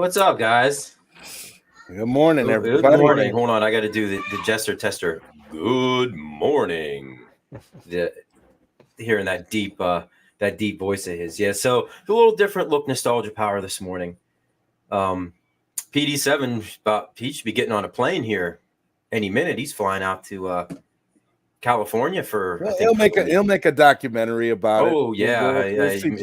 What's up, guys? Good morning, everybody. Good morning. Hold on, I got to do the Jester Tester. Good morning. Hearing that deep voice of his. Yeah, so a little different look, nostalgia power this morning. PD7, he should be getting on a plane here any minute. He's flying out to California for. Well, I think he'll make a documentary about it. Oh yeah, we'll see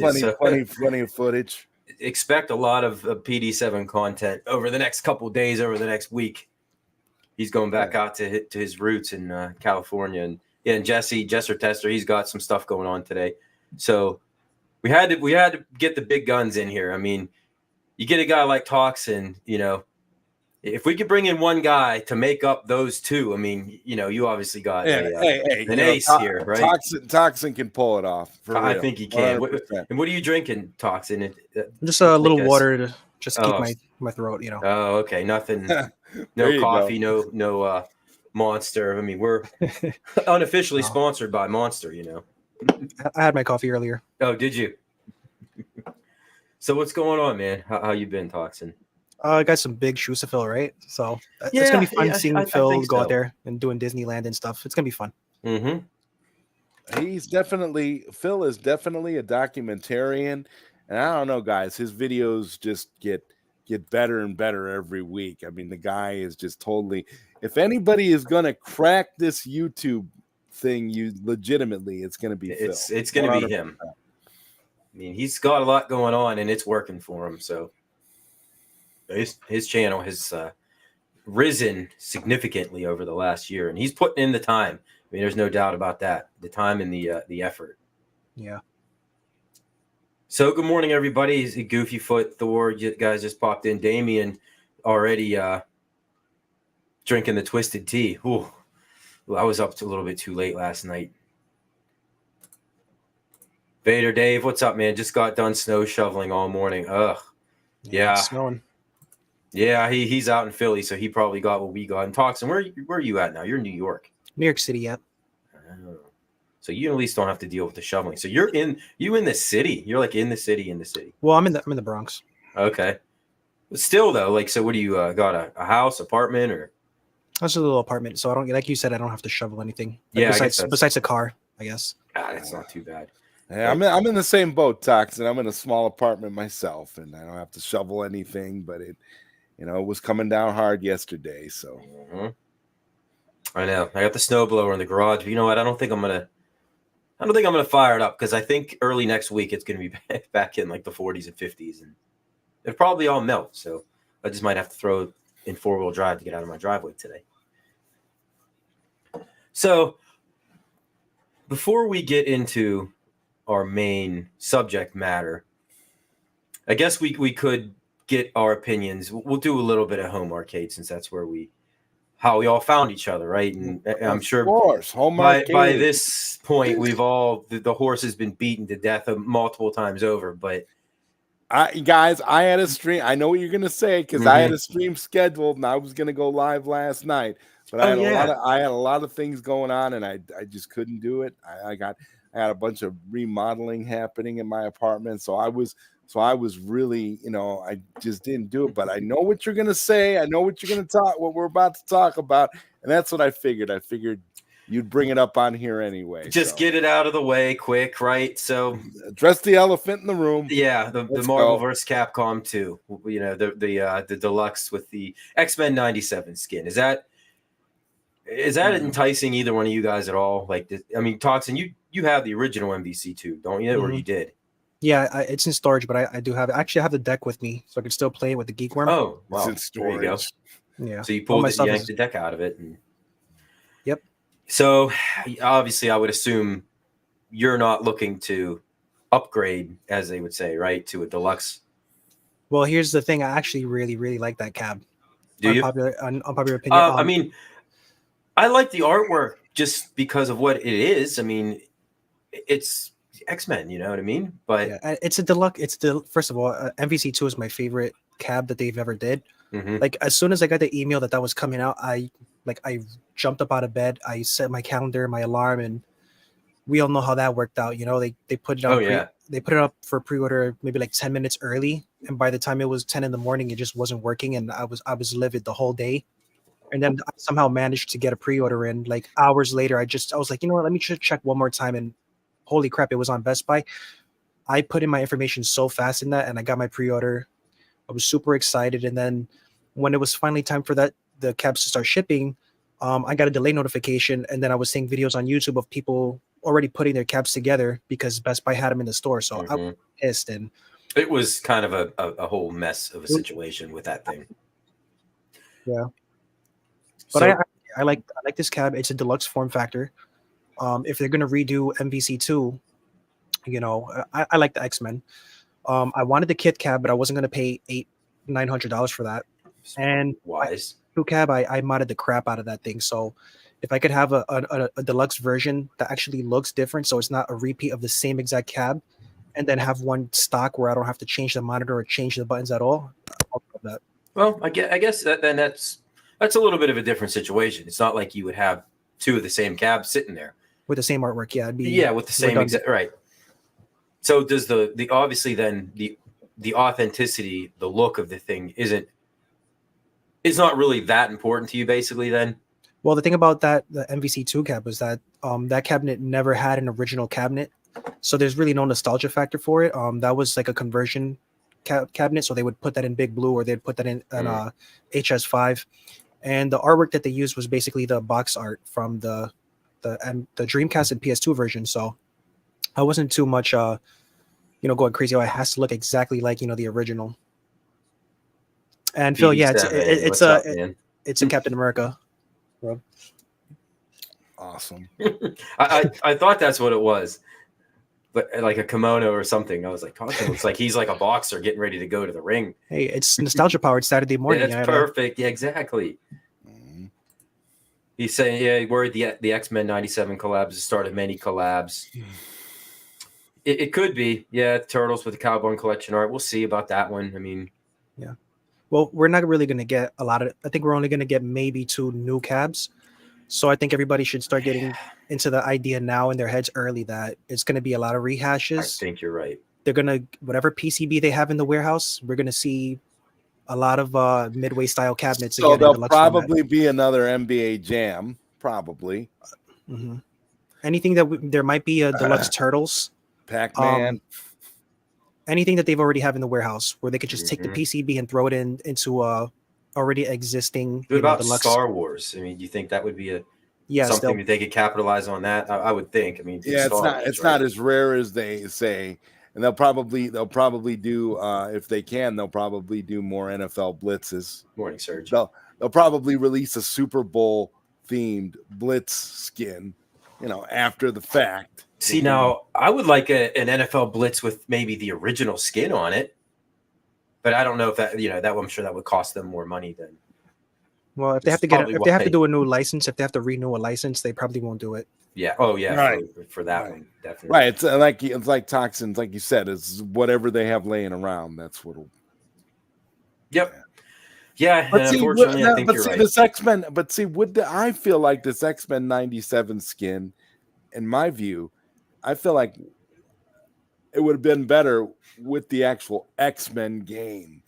plenty of footage. Expect a lot of PD7 content over the next couple of days, over the next week. He's going back out to his roots in California, and Jester Tester, he's got some stuff going on today. So we had to get the big guns in here. I mean, you get a guy like Toxin, if we could bring in one guy to make up those two, I mean, you obviously got an ace here, right? Toxin can pull it off. I think he can. And what are you drinking, Toxin? Just a little water to just keep my throat, Oh, okay. Nothing. No coffee. No Monster. I mean, we're unofficially sponsored by Monster. I had my coffee earlier. Oh, did you? So what's going on, man? How you been, Toxin? I got some big shoes to fill, right? So it's gonna be fun seeing Phil go out there and doing Disneyland and stuff. It's gonna be fun. Mm-hmm. Phil is definitely a documentarian, and I don't know, guys. His videos just get better and better every week. I mean, the guy is just totally. If anybody is gonna crack this YouTube thing, legitimately, it's gonna be Phil. It's gonna be him. I mean, he's got a lot going on, and it's working for him. So. His channel has risen significantly over the last year, and he's putting in the time. I mean, there's no doubt about that. The time and the effort. Yeah. So good morning, everybody. Goofy Foot, Thor, you guys just popped in. Damien already drinking the twisted tea. Ooh, I was up a little bit too late last night. Vader Dave, what's up, man? Just got done snow shoveling all morning. Ugh. Yeah. It's snowing. Yeah, he's out in Philly, so he probably got what we got. And Toxin, where are you at now? You're in New York. New York City, yeah. Oh. So you at least don't have to deal with the shoveling. So you're in the city. You're like in the city. Well, I'm in the Bronx. Okay. But still though, like, so what do you got a house, apartment, or? That's a little apartment, so I don't, like you said, I don't have to shovel anything. Besides a car, I guess. That's not too bad. Yeah, I'm in the same boat, Toxin. I'm in a small apartment myself, and I don't have to shovel anything, but it was coming down hard yesterday, so. Mm-hmm. I know. I got the snowblower in the garage. But you know what? I don't think I'm gonna fire it up because I think early next week it's gonna be back in like the 40s and 50s, and it'll probably all melt. So I just might have to throw it in 4-wheel drive to get out of my driveway today. So before we get into our main subject matter, I guess we could get our opinions. We'll do a little bit of home arcade since that's how we all found each other, right? And I'm sure by this point we've all the horse has been beaten to death multiple times over. But I had a stream. I know what you're gonna say because I had a stream scheduled and I was gonna go live last night, but I had a lot of things going on and I just couldn't do it. I had a bunch of remodeling happening in my apartment, so I was really, I just didn't do it. But I know what you're going to say. I know what you're going to what we're about to talk about. And that's what I figured. I figured you'd bring it up on here anyway. Just get it out of the way quick, right? So address the elephant in the room. Yeah, the Marvel vs. Capcom 2, the deluxe with the X-Men 97 skin. Is that enticing either one of you guys at all? Like, I mean, Toxin, you have the original MVC2, don't you? Or you did? Yeah, it's in storage, but I do have it. I actually have the deck with me, so I can still play it with the Geek Worm. Oh, wow. It's in storage. There you go. Yeah. So you yanked the deck out of it. Yep. So obviously, I would assume you're not looking to upgrade, as they would say, right, to a deluxe. Well, here's the thing. I actually really, really like that cab. Do you? Unpopular opinion. I mean, I like the artwork just because of what it is. I mean, it's X-Men, you know what I mean? But yeah, it's a deluxe. First of all, MVC2 is my favorite cab that they've ever did. Mm-hmm. Like, as soon as I got the email that was coming out, I jumped up out of bed. I set my calendar, my alarm, and we all know how that worked out. They put it up. They put it up for pre-order maybe like 10 minutes early, and by the time it was 10 in the morning, it just wasn't working, and I was livid the whole day. And then I somehow managed to get a pre-order in. Like hours later, I was like, you know what? Let me just check one more time, and holy crap, it was on Best Buy. I put in my information so fast in that, and I got my pre-order. I was super excited, and then when it was finally time for the cabs to start shipping, I got a delay notification, and then I was seeing videos on YouTube of people already putting their cabs together because Best Buy had them in the store. So I was pissed, and it was kind of a whole mess of a situation with that thing. Yeah, but I like this cab. It's a deluxe form factor. If they're gonna redo MVC2, I like the X-Men. I wanted the kit cab, but I wasn't gonna pay $900 for that. And wise. Cab, I modded the crap out of that thing. So if I could have a deluxe version that actually looks different, so it's not a repeat of the same exact cab, and then have one stock where I don't have to change the monitor or change the buttons at all, I'll love that. Well, I guess that's a little bit of a different situation. It's not like you would have two of the same cabs sitting there with the same artwork. Yeah, with the same exact right. So does the obviously then the authenticity, the look of the thing it's not really that important to you, basically, then? Well, the thing about the MVC2 cab was that that cabinet never had an original cabinet, so there's really no nostalgia factor for it. That was like a conversion cabinet, so they would put that in Big Blue or they'd put that in HS5, and the artwork that they used was basically the box art from the Dreamcast and PS2 version. So I wasn't too much going crazy. Oh, it has to look exactly like the original. And Phil, yeah, it's a Captain America. Bro. Awesome. I thought that's what it was, but like a kimono or something. I was like, it looks like he's like a boxer getting ready to go to the ring. Hey, it's nostalgia powered Saturday morning. Yeah, that's perfect. Yeah, exactly. Mm-hmm. He's saying, he worried the X-Men 97 collabs, the start of many collabs. It could be, Turtles with the Cowboy collection art. We'll see about that one. I mean, yeah. Well, we're not really going to get a lot of. I think we're only going to get maybe 2 new cabs. So I think everybody should start getting into the idea now in their heads early that it's going to be a lot of rehashes. I think you're right. They're going to, whatever PCB they have in the warehouse, we're going to see a lot of Midway style cabinets. So there'll probably be another NBA Jam, probably. Mm-hmm. Anything that there might be a deluxe Turtles. Pac-Man. Anything that they've already have in the warehouse where they could just take the PCB and throw it into a already existing. What about deluxe Star Wars? I mean, do you think that would be something that they could capitalize on that? I would think. I mean, it's not as rare as they say, and they'll probably do if they can, they'll probably do more NFL blitzes. Morning Surge. They'll probably release a Super Bowl themed blitz skin, after the fact. See, now I would like an NFL blitz with maybe the original skin on it, but I don't know if that I'm sure that would cost them more money than. Well, if they have to do a new license, if they have to renew a license, they probably won't do it. Yeah. Oh, yeah. Right. For that one, definitely. Right. It's like toxins, like you said. It's whatever they have laying around. That's what'll. Yep. Yeah. But unfortunately, I think you're right. This X-Men. But see, I feel like this X-Men 97 skin, in my view, I feel like it would have been better with the actual X-Men game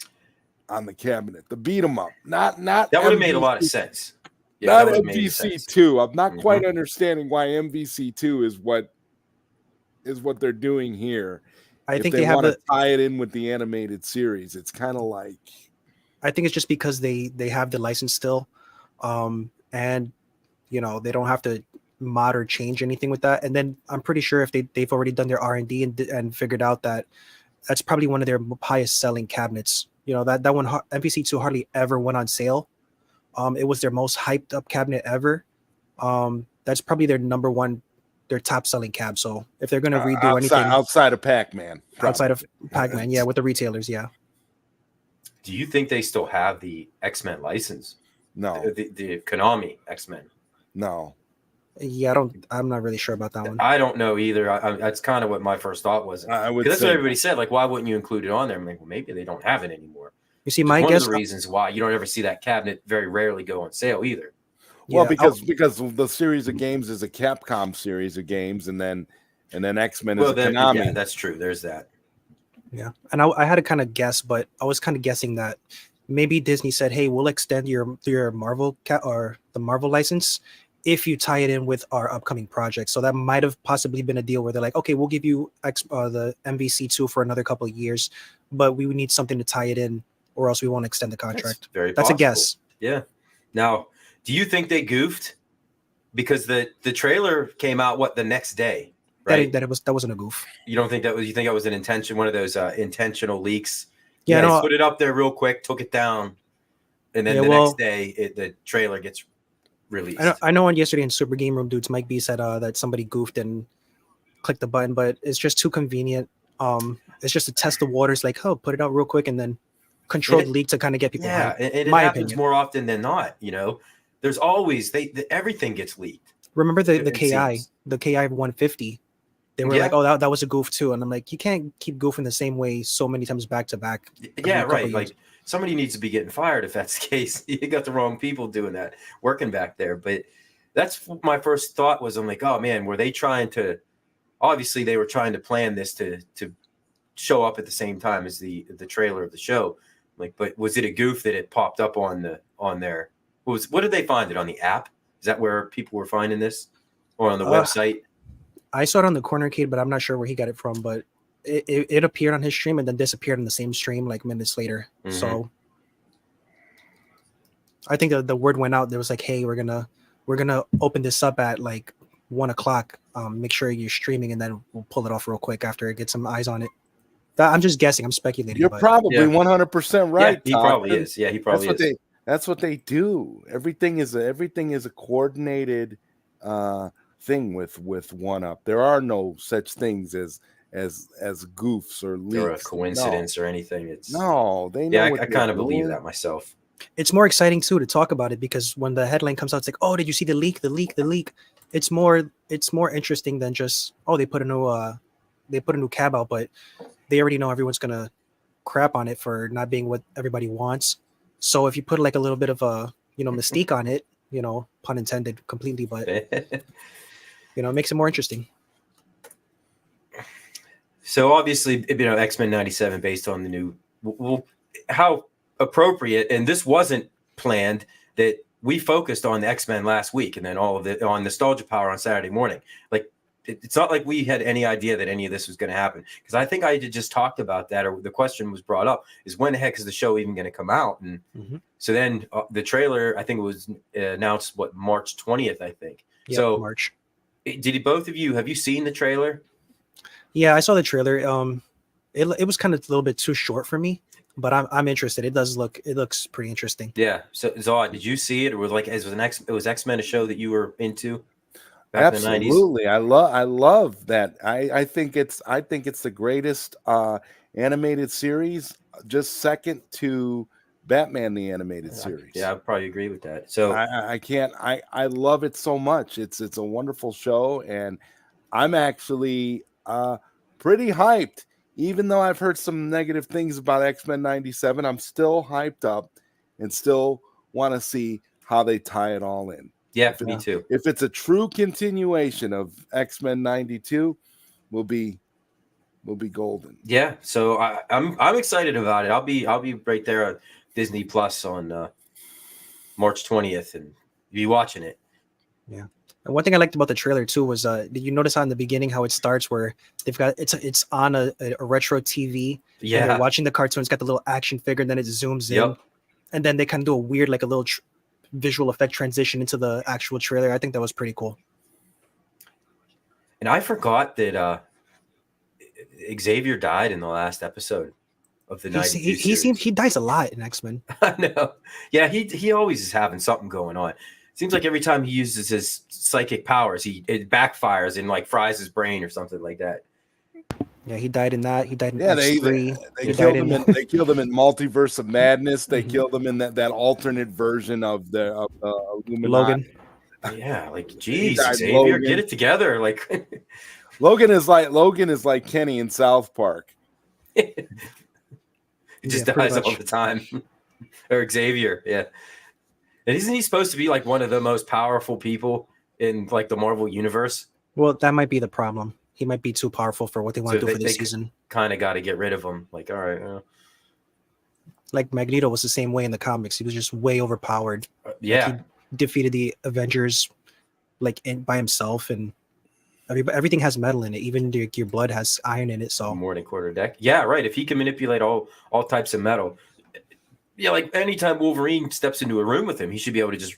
on the cabinet, the beat 'em up, not that would have made a lot of sense. Yeah, not MVC2. I'm not quite understanding why MVC2 is what they're doing here. I think they want to tie it in with the animated series. It's kind of like. I think it's just because they have the license still, and they don't have to mod or change anything with that. And then I'm pretty sure if they've already done their R&D and figured out that that's probably one of their highest selling cabinets. That one MVC2 hardly ever went on sale. It was their most hyped up cabinet ever. That's probably their number one, their top selling cab. So if they're going to redo anything outside of Pac-Man, yeah, with the retailers, yeah. Do you think they still have the X-Men license? No, the Konami X-Men. No. Yeah, I'm not really sure about that one. I don't know either. That's kind of what my first thought was. I would. That's what everybody said. Like, why wouldn't you include it on there? I'm like, well, maybe they don't have it anymore. You see, my guess. One of the reasons why you don't ever see that cabinet very rarely go on sale either. Well, because the series of games is a Capcom series of games, and then X-Men is a Konami. Yeah, that's true. There's that. Yeah, and I had to kind of guess, but I was kind of guessing that maybe Disney said, "Hey, we'll extend your Marvel or the Marvel license if you tie it in with our upcoming project." So that might have possibly been a deal where they're like, "Okay, we'll give you the MVC2 for another couple of years, but we would need something to tie it in, or else we won't extend the contract." That's a guess. Yeah. Now, do you think they goofed? Because the trailer came out the next day, right? That wasn't a goof. You don't think that was? You think that was an intention? One of those intentional leaks? Yeah, no, put it up there real quick, took it down, and then next day the trailer gets released. I know on yesterday in Super Game Room Dudes, Mike B said that somebody goofed and clicked the button, but it's just too convenient. It's just to test the waters, like, oh, put it out real quick and then controlled leak to kind of get people. Yeah, and it happens more often than not. There's always everything gets leaked. Remember the KI 150? They were like, oh, that was a goof too, and I'm like, you can't keep goofing the same way so many times back to back. Yeah, right. Like somebody needs to be getting fired if that's the case. You got the wrong people doing that, working back there. But that's my first thought was, I'm like, oh man, were they trying to? Obviously, they were trying to plan this to show up at the same time as the trailer of the show. Like, but was it a goof that it popped up on their? What did they find it on the app? Is that where people were finding this, or on the website? I saw it on the Cornercade, but I'm not sure where he got it from. But it appeared on his stream and then disappeared on the same stream like minutes later. Mm-hmm. So I think the word went out. There was like, hey, we're gonna open this up at like 1:00. Make sure you're streaming, and then we'll pull it off real quick after it gets some eyes on it. I'm just guessing. I'm speculating. You're probably 100% right. Yeah, he probably is. Yeah, he probably is. That's what they do. Everything is a coordinated thing with One Up. There are no such things as goofs or leaks or a coincidence or anything. They know. Yeah, I kind of believe that myself. It's more exciting too to talk about it because when the headline comes out, it's like, oh, did you see the leak? The leak. It's more interesting than just, oh, they put a new cab out, but they already know everyone's gonna crap on it for not being what everybody wants. So if you put like a little bit of a mystique on it, pun intended completely, but it makes it more interesting. So obviously, X-Men 97 based on the new. Well, how appropriate, and this wasn't planned, that we focused on the X-Men last week, and then all of it on Nostalgia Power on Saturday morning. Like, it's not like we had any idea that any of this was going to happen, because I think I had just talked about that, or the question was brought up, is when the heck is the show even going to come out? And so then the trailer, I think it was announced, March 20th, I think. Yeah, so March. Both of you, have you seen the trailer? Yeah, I saw the trailer. It was kind of a little bit too short for me, but I'm interested. It looks pretty interesting. Yeah. So Zod, did you see it, or was X-Men a show that you were into? Absolutely, I love that. I think it's the greatest animated series, just second to Batman the Animated Series. Yeah, I probably agree with that. So I love it so much. It's a wonderful show, and I'm actually pretty hyped. Even though I've heard some negative things about X-Men 97, I'm still hyped up and still want to see how they tie it all in. Yeah, me too. If it's a true continuation of X-Men 92, we'll be golden. Yeah, so I'm excited about it. I'll be right there on Disney Plus on March 20th, and be watching it. Yeah. And one thing I liked about the trailer too was did you notice on the beginning how it starts where they've got it's on a retro TV? Yeah. And they're watching the cartoon. It's got the little action figure, and then it zooms in, and then they kind of do a weird like a little visual effect transition into the actual trailer. I think that was pretty cool. And I forgot that Xavier died in the last episode of the 92 series. He dies a lot in X-Men. I know. Yeah, he always is having something going on. Seems like every time he uses his psychic powers, it backfires and like fries his brain or something like that. Yeah, he died in that. He died in X3. They killed him in Multiverse of Madness. They killed him in that alternate version of the Illuminati. Logan. Yeah, like geez, Xavier, get it together. Like Logan is like Kenny in South Park. He just dies all the time. Or Xavier, yeah. And isn't he supposed to be like one of the most powerful people in like the Marvel universe? Well, that might be the problem. He might be too powerful for what they want to do for this season. Kind of got to get rid of him. Like, all right. Like Magneto was the same way in the comics. He was just way overpowered. Yeah. Like, he defeated the Avengers like by himself, and everything has metal in it. Even your blood has iron in it. So more than quarter deck. Yeah, right. If he can manipulate all types of metal, yeah, like anytime Wolverine steps into a room with him, he should be able to just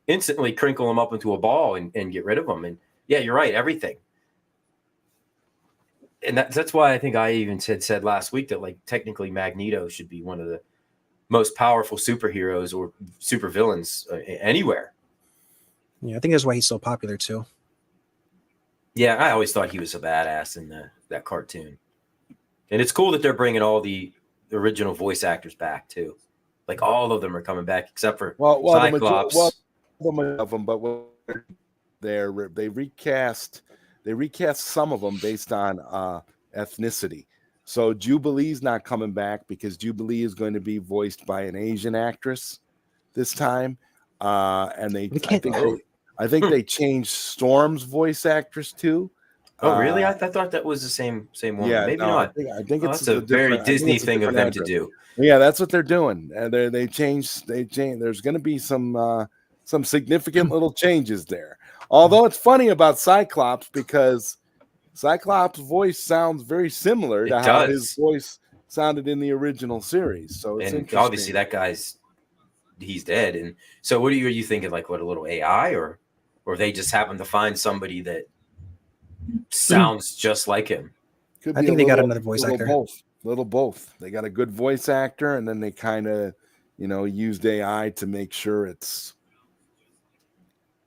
instantly crinkle him up into a ball and get rid of him. And yeah, you're right. Everything. And that's why I think I even said last week that like technically Magneto should be one of the most powerful superheroes or supervillains anywhere. Yeah, I think that's why he's so popular too. Yeah, I always thought he was a badass in that cartoon. And it's cool that they're bringing all the original voice actors back too. Like all of them are coming back except for Cyclops. Of them, but they recast some of them based on ethnicity. So Jubilee's not coming back because Jubilee is going to be voiced by an Asian actress this time, and I think they changed Storm's voice actress too. Oh, really? I thought that was the same woman. Yeah, maybe not. I think it's a very Disney thing of them to do. Yeah, that's what they're doing. They changed. There's going to be some significant little changes there. Although it's funny about Cyclops because Cyclops' voice sounds very similar to how his voice sounded in the original series. So it's interesting. Obviously that he's dead. And so are you thinking, like what, a little AI or they just happen to find somebody that sounds just like him? I think they got another voice actor. Both. They got a good voice actor, and then they kind of, used AI to make sure it's.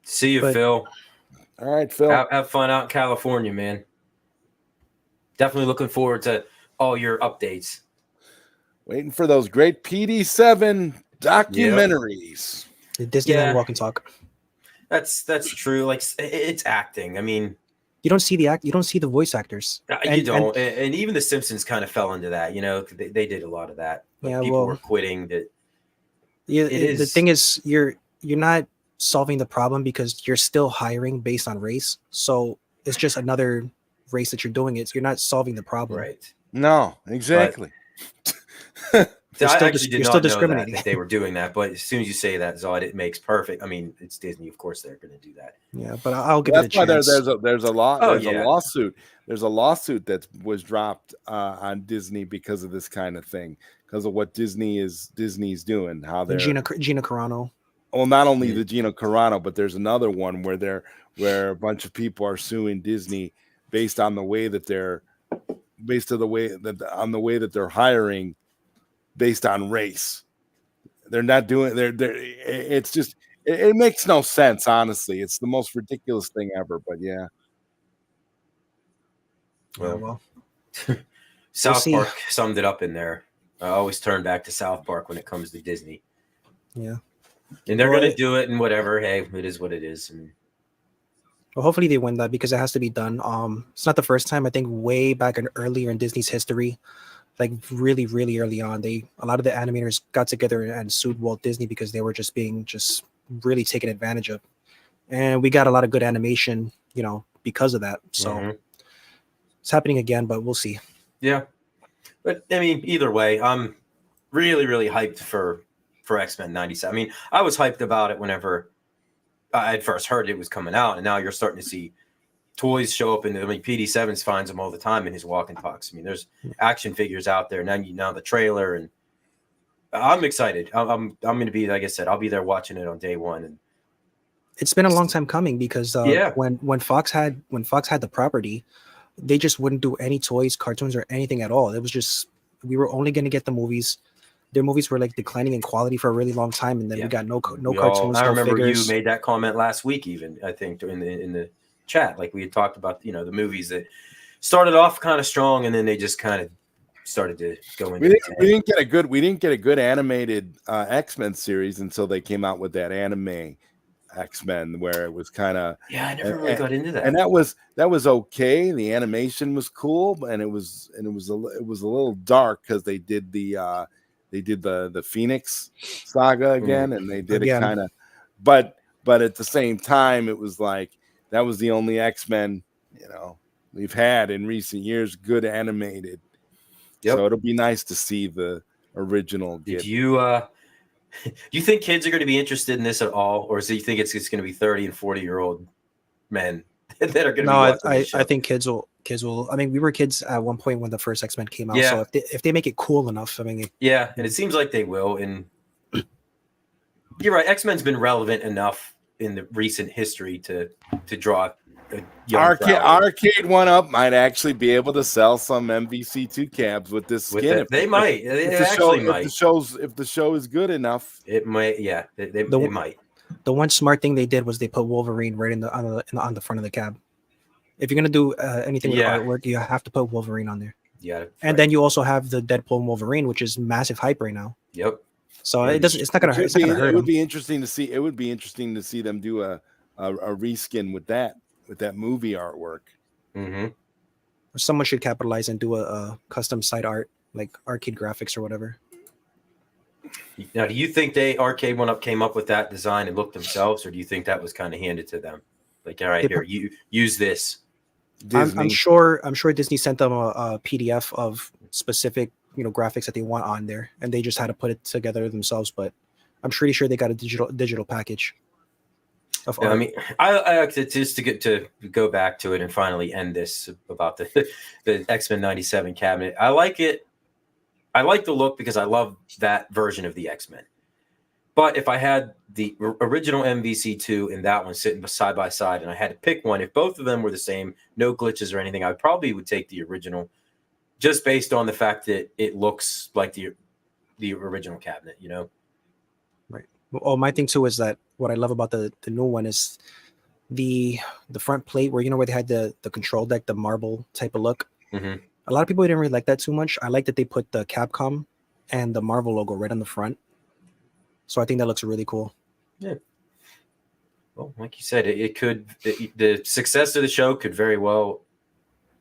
See you, Phil. All right, Phil. Have fun out in California, man. Definitely looking forward to all your updates. Waiting for those great PD7 documentaries. Yep. The Disneyland Walk and Talk. That's true. Like it's acting. I mean, you don't see you don't see the voice actors. You don't. And even The Simpsons kind of fell into that. They did a lot of that. People were quitting. That. Yeah. The thing is, you're not solving the problem because you're still hiring based on race. So it's just another race that you're doing it. You're not solving the problem. Right. No, exactly. You're still discriminating. That they were doing that, but as soon as you say that, Zod, it makes perfect. I mean, it's Disney, of course they're going to do that. Yeah, but I'll give it a chance. There's a lawsuit. There's a lawsuit that was dropped on Disney because of this kind of thing, because of what Disney's doing. How they're Gina Carano. Well, not only the Gina Carano, but there's another one where a bunch of people are suing Disney based on the way that they're hiring based on race. They're not doing it's just it makes no sense, honestly. It's the most ridiculous thing ever, but yeah. Well. South Park summed it up in there. I always turn back to South Park when it comes to Disney. Yeah. And they're going to do it and whatever. Hey, it is what it is. And well, hopefully they win that because it has to be done. It's not the first time. I think way back earlier in Disney's history, like really, really early on, a lot of the animators got together and sued Walt Disney because they were just being really taken advantage of. And we got a lot of good animation, because of that. So it's happening again, but we'll see. Yeah. But I mean, either way, I'm really, really hyped for X-Men 97. I mean, I was hyped about it whenever I had first heard it was coming out, and now you're starting to see toys show up PD7 finds them all the time in his walk and talks. I mean, there's action figures out there now the trailer, and I'm excited. I'm going to be, like I said, I'll be there watching it on day one. And it's been a long time coming because when Fox had the property, they just wouldn't do any toys, cartoons, or anything at all. It was just we were only going to get the movies. Their movies were like declining in quality for a really long time, and then we got no cartoons. I remember figures. You made that comment last week, even I think in the chat. Like we had talked about, the movies that started off kind of strong, and then they just kind of started to go into. We didn't get a good animated X-Men series until they came out with that anime X-Men, where it was kind of I never really got into that, and that was okay. The animation was cool, and it was a little dark because they did the Phoenix saga again, and they did it kind of. but at the same time, it was like that was the only X-Men, we've had in recent years, good animated. Yep. So it'll be nice to see the original. Did you do you think kids are going to be interested in this at all, or do you think it's going to be 30 and 40-year-old men that are going to be watching this show? I think kids will. I mean, we were kids at one point when the first X-Men came out. So if they make it cool enough, I mean, and it seems like they will. And you're right, X-Men's been relevant enough in the recent history to draw a young Arcade 1-Up might actually be able to sell some MVC2 cabs with this skin. They might. If the show is good enough, it might. Yeah, they might. The one smart thing they did was they put Wolverine right on the front of the cab. If you're gonna do anything with artwork, you have to put Wolverine on there. Yeah, and then you also have the Deadpool and Wolverine, which is massive hype right now. Yep. So it's not gonna hurt. It would be interesting to see. It would be interesting to see them do a reskin with that movie artwork. Mm-hmm. Someone should capitalize and do a custom site art like Arcade Graphics or whatever. Now, do you think Arcade 1-Up came up with that design and look themselves, or do you think that was kind of handed to them? Like, all right, here, you use this. I'm sure Disney sent them a PDF of specific graphics that they want on there, and they just had to put it together themselves. But I'm pretty sure they got a digital package. I mean, I just to go back to it and finally end this about the X-Men 97 cabinet. I like it. I like the look because I love that version of the X-Men. But if I had the original MVC2 and that one sitting side by side, and I had to pick one, if both of them were the same, no glitches or anything, I probably would take the original, just based on the fact that it looks like the original cabinet. Right. Well, my thing too is that what I love about the new one is the front plate where where they had the control deck, the marble type of look. Mm-hmm. A lot of people didn't really like that too much. I like that they put the Capcom and the Marvel logo right on the front. So I think that looks really cool. Yeah. Well, like you said, the success of the show could very well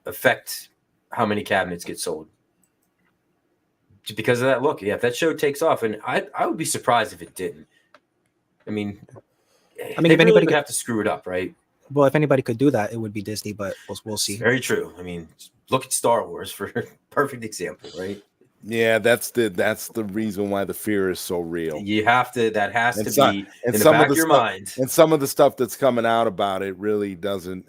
affect how many cabinets get sold. Just because of that look. Yeah, if that show takes off, and I would be surprised if it didn't. I mean, if anybody would have to screw it up, right? Well, if anybody could do that, it would be Disney, but we'll see. Very true. I mean, look at Star Wars for a perfect example, right? Yeah, that's the reason why the fear is so real. You have to. That has to be in the back of your mind. And some of the stuff that's coming out about it really doesn't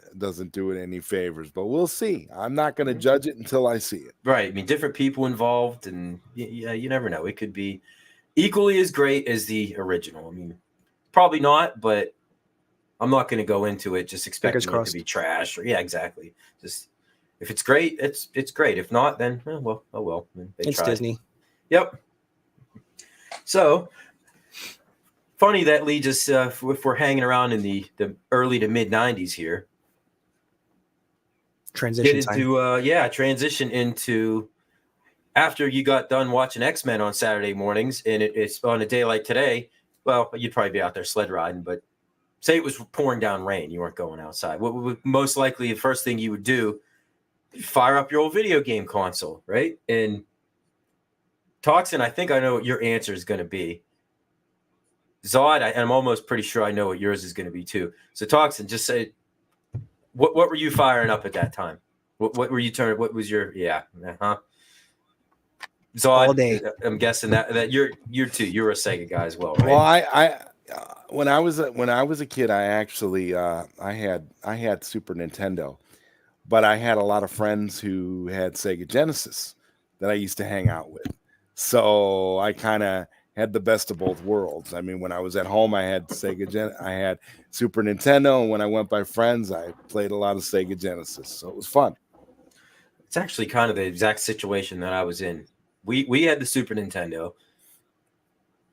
do it any favors. But we'll see. I'm not going to judge it until I see it. Right. I mean, different people involved, and you never know. It could be equally as great as the original. I mean, probably not, but I'm not going to go into it just expecting it to be trash. Exactly. Just. If it's great, it's great. If not, then oh well. It's tried. Disney. Yep. So funny that leads us if we're hanging around in the early to mid 90s here. Transition into after you got done watching X-Men on Saturday mornings, and it's on a day like today. Well, you'd probably be out there sled riding, but say it was pouring down rain, you weren't going outside. What would most likely the first thing you would do? Fire up your old video game console, right? And Toxin, I think I know what your answer is going to be. Zod, I'm almost pretty sure I know what yours is going to be too. So Toxin, just say, what were you firing up at that time? What were you turning? What was your Zod, all day. I'm guessing that you're too. You're a Sega guy as well, right? Well, I when I was a kid, I actually I had Super Nintendo. But I had a lot of friends who had Sega Genesis that I used to hang out with. So I kind of had the best of both worlds. I mean, when I was at home, I had I had Super Nintendo, and when I went by friends, I played a lot of Sega Genesis. So it was fun. It's actually kind of the exact situation that I was in. We had the Super Nintendo,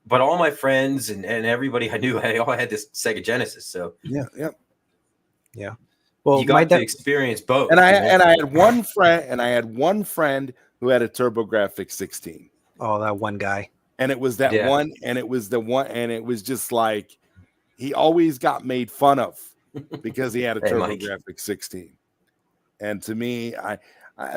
but all my friends and everybody I knew, I all had this Sega Genesis. So yeah. Well, you got to experience both. And I had one friend who had a TurboGrafx 16. Oh, that one guy. And it was that one, and it was just like he always got made fun of because he had a TurboGrafx 16. And to me, I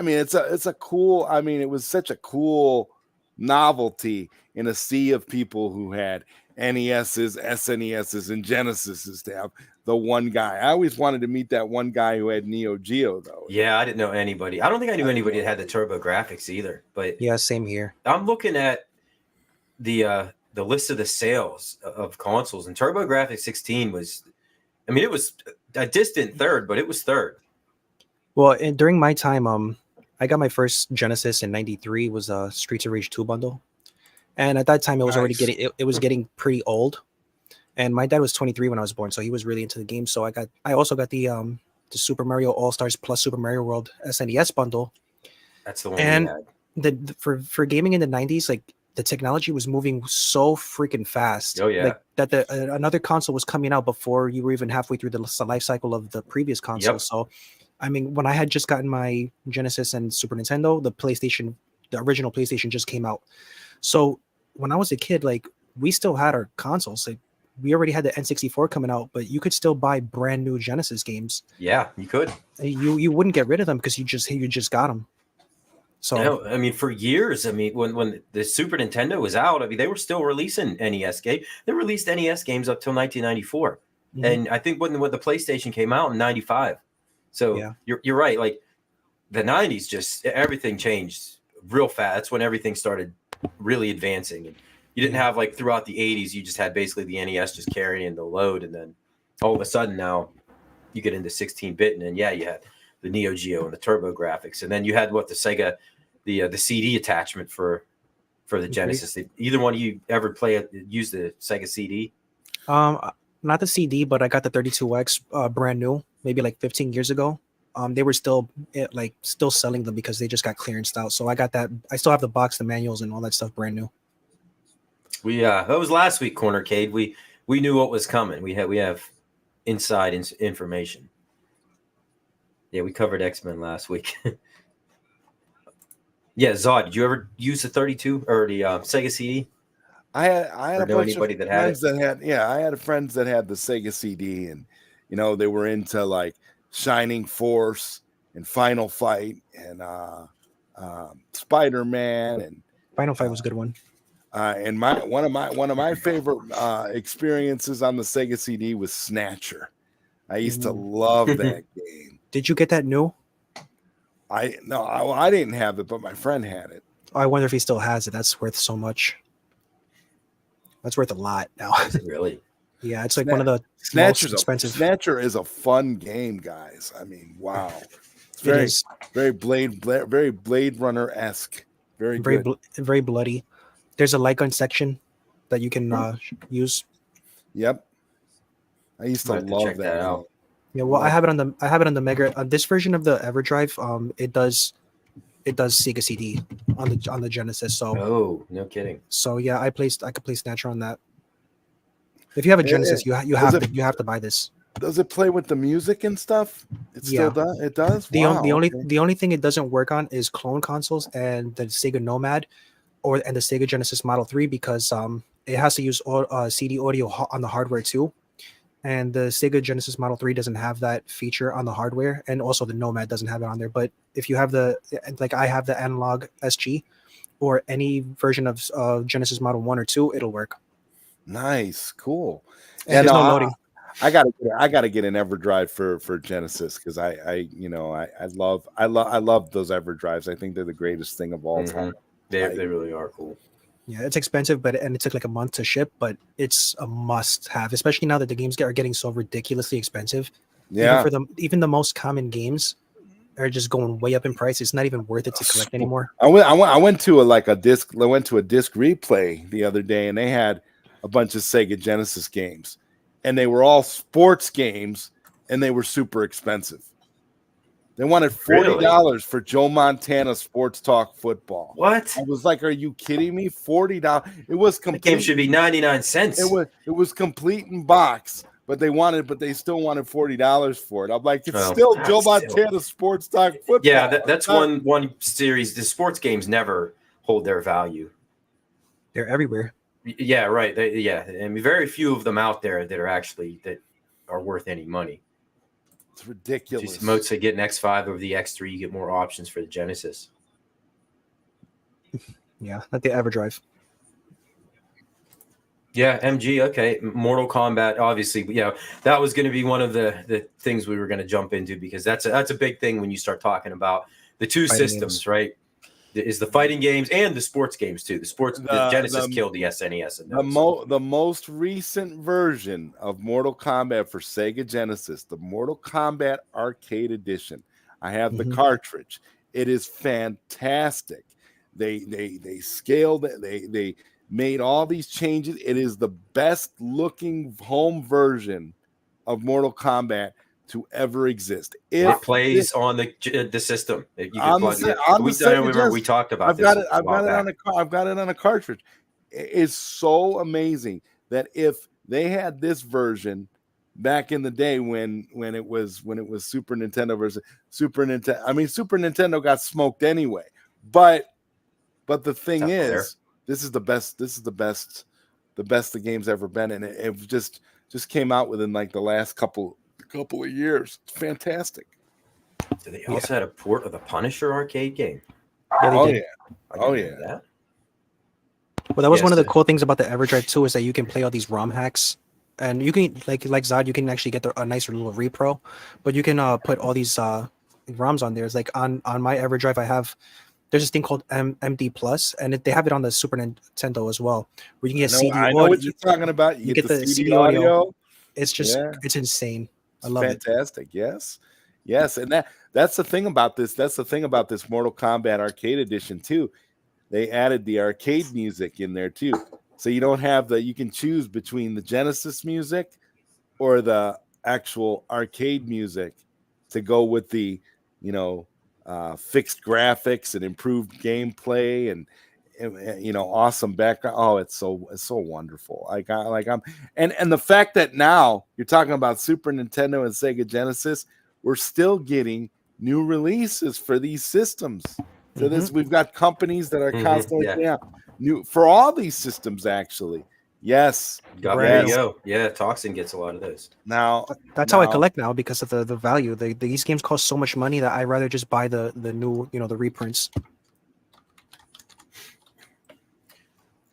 mean it's a cool, I mean, it was such a cool novelty in a sea of people who had NESs, SNESs, and Genesises to have the one guy. I always wanted to meet that one guy who had Neo Geo, though. Yeah, I didn't know anybody. I don't think I knew anybody that had the Turbo Graphics either. But Yeah, same here. I'm looking at the list of the sales of consoles, and Turbo Graphics 16 was, I mean, it was a distant third, but it was third. Well, during my time, I got my first Genesis in '93. Was a Streets of Rage 2 bundle, and at that time it was already getting it was getting pretty old. And my dad was 23 when I was born, so he was really into the game. So I also got the Super Mario All Stars plus Super Mario World SNES bundle. That's the one. And we had. for gaming in the '90s, like the technology was moving so freaking fast. Oh yeah. Like that another console was coming out before you were even halfway through the life cycle of the previous console. Yep. So, I mean, when I had just gotten my Genesis and Super Nintendo, the original PlayStation just came out. So when I was a kid, like we still had our consoles. Like we already had the N64 coming out, but you could still buy brand new Genesis games. Yeah, you could. You wouldn't get rid of them because you just got them. So I mean, for years, I mean, when the Super Nintendo was out, I mean, they were still releasing NES games. They released NES games up till 1994, and I think when the PlayStation came out in '95. So yeah. You're right. Like the '90s, just everything changed real fast. That's when everything started really advancing. And you didn't have like throughout the '80s, you just had basically the NES just carrying the load, and then all of a sudden now you get into 16-bit, and then you had the Neo Geo and the Turbo Graphics, and then you had the Sega, the CD attachment for the Genesis. Either one of you ever use the Sega CD? Not the CD, but I got the 32X brand new, maybe like 15 years ago. They were still selling them because they just got clearanced out. So I got that. I still have the box, the manuals, and all that stuff brand new. That was last week, Cornercade. We knew what was coming. We have inside information. Yeah, we covered X-Men last week. Yeah, Zod, did you ever use the 32 or the Sega CD? I had a bunch of friends that had. Yeah, I had friends that had the Sega CD, and they were into like Shining Force and Final Fight and Spider-Man, and Final Fight was a good one. And one of my favorite experiences on the Sega CD was Snatcher. I used to love that game. Did you get that new? I didn't have it, but my friend had it. I wonder if he still has it. That's worth so much. That's worth a lot now. Is it really? Yeah, it's like one of the most expensive. Snatcher is a fun game, guys. I mean, wow. It's very Blade Runner-esque. Very bloody. There's a light gun section that you can use. Yep. I used to love that out. Yeah, well, I have it on the Mega. On this version of the EverDrive, it does Sega CD on the Genesis. So no kidding. So yeah, I could play Snatcher on that. If you have a Genesis, you have to buy this. Does it play with the music and stuff? It still does. It does. The only thing it doesn't work on is clone consoles and the Sega Nomad, and the Sega Genesis Model 3 because it has to use CD audio on the hardware too. And the Sega Genesis Model 3 doesn't have that feature on the hardware, and also the Nomad doesn't have it on there. But if you have I have the Analog SG or any version of Genesis Model 1 or 2, it'll work. Nice, cool. And there's no loading. I gotta get an EverDrive for Genesis because I love those EverDrives. I think they're the greatest thing of all time. They really are cool. Yeah, it's expensive, and it took like a month to ship, but it's a must-have, especially now that the games are getting so ridiculously expensive. Yeah, even the most common games are just going way up in price. It's not even worth it to collect anymore. I went to a disc replay the other day, and they had a bunch of Sega Genesis games, and they were all sports games, and they were super expensive. They wanted $40 for Joe Montana Sports Talk Football. What? I was like, "Are you kidding me? $40? It was complete. The game should be 99 cents. It was complete in box, but they still wanted $40 for it. I'm like, it's still Joe Montana Sports Talk Football. Yeah, that's one series. The sports games never hold their value. They're everywhere. Yeah, right. I mean, very few of them out there that are worth any money. It's ridiculous. Mozart get an X5 over the X3, you get more options for the Genesis. Yeah, not the EverDrive. Yeah, MG. Okay, Mortal Kombat. Obviously, that was going to be one of the things we were going to jump into, because that's a big thing when you start talking about the two Fighting systems, games. right? Is the fighting games and the sports games too. The Genesis The killed the SNES in the those. the most recent version of Mortal Kombat for Sega Genesis, the Mortal Kombat Arcade Edition. I have the cartridge. It is fantastic. They scaled it. They made all these changes. It is the best looking home version of Mortal Kombat to ever exist. It plays on the system. You can on plug it. the I Sega remember we Genesis. talked about I've this. got it. I've got it on a cartridge. It's so amazing that if they had this version back in the day when it was Super Nintendo versus Super Nintendo. I mean, Super Nintendo got smoked anyway. But the thing is, this is the best. This is the best the game's ever been, and it just came out within like the last couple of years. It's fantastic. So they also had a port of the Punisher arcade game. Yeah, they did. That. Well, that was one of the cool things about the EverDrive too, is that you can play all these ROM hacks, and you can like Zod, you can actually get a nice little repro, but you can put all these ROMs on there. It's like on my EverDrive, there's this thing called MD Plus, and they have it on the Super Nintendo as well, where you can get CD. I know what you're talking about. You get the CD audio. It's just it's insane. I love it. Fantastic. Yes, and that's the thing about this. That's the thing about this Mortal Kombat Arcade Edition too. They added the arcade music in there too, so you don't have you can choose between the Genesis music or the actual arcade music to go with the fixed graphics and improved gameplay and awesome background. Oh, it's so wonderful. And the fact that now you're talking about Super Nintendo and Sega Genesis, we're still getting new releases for these systems. So we've got companies that are constantly new for all these systems. Actually, yes. There you go. Yeah, Toxin gets a lot of those. Now that's how I collect now, because of the value. These games cost so much money that I rather just buy the new the reprints.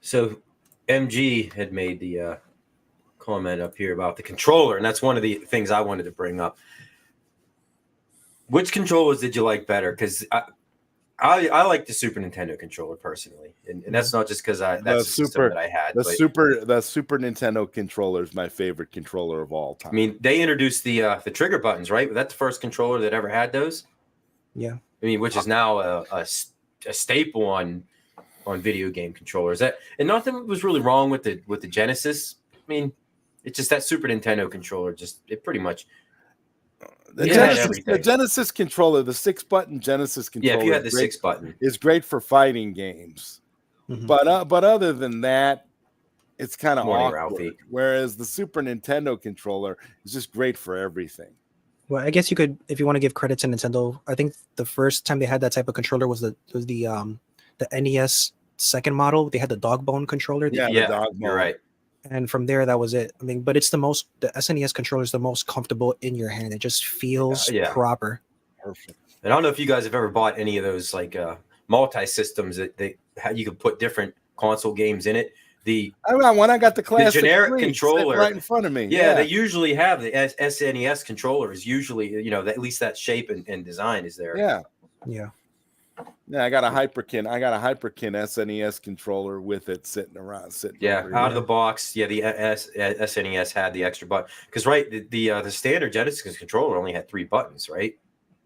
So MG had made the comment up here about the controller, and that's one of the things I wanted to bring up. Which controllers did you like better? Because I like the Super Nintendo controller personally, and that's not just because that's the system that I had. The Super Nintendo controller is my favorite controller of all time. I mean, they introduced the trigger buttons, right? Was that the first controller that ever had those? Yeah. I mean, which is now a staple on video game controllers. And nothing was really wrong with the Genesis. I mean, it's just that Super Nintendo controller. It pretty much. The Genesis controller, the 6-button Genesis controller. Yeah, if you had the 6-button, is great for fighting games. But other than that, it's kind of awkward. Ralphie. Whereas the Super Nintendo controller is just great for everything. Well, I guess you could, if you want to give credit to Nintendo, I think the first time they had that type of controller was the NES second model. They had the dog bone controller. The dog bone. You're right. And from there, that was it. I mean, but the SNES controller is the most comfortable in your hand. It just feels proper. Perfect. And I don't know if you guys have ever bought any of those like multi-systems that you could put different console games in it. I got one. I got the classic generic controller right in front of me. Yeah, they usually have the SNES controller is usually at least that shape and design is there. Yeah. I got a Hyperkin. SNES controller with it sitting around. Out of the box. Yeah, the SNES had the extra button because the standard Genesis controller only had 3 buttons, right?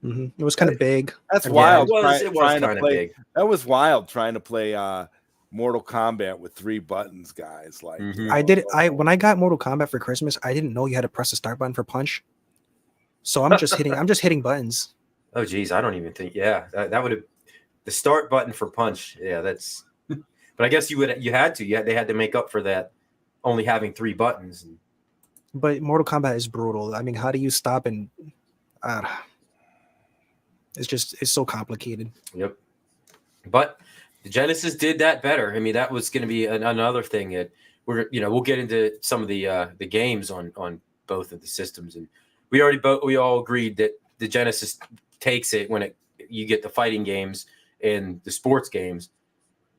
It was kind of big. That's wild. It was kind of big. That was wild trying to play Mortal Kombat with 3 buttons, guys. Like when I got Mortal Kombat for Christmas, I didn't know you had to press the start button for punch. So I'm just hitting buttons. Oh geez, I don't even think. Yeah, that would have the start button for punch. Yeah, that's. But I guess you had to. They had to make up for that, only having 3 buttons. But Mortal Kombat is brutal. I mean, how do you stop and? It's so complicated. Yep. But the Genesis did that better. I mean, that was going to be another thing that we'll get into some of the games on both of the systems, and we all agreed that the Genesis takes it when you get the fighting games and the sports games.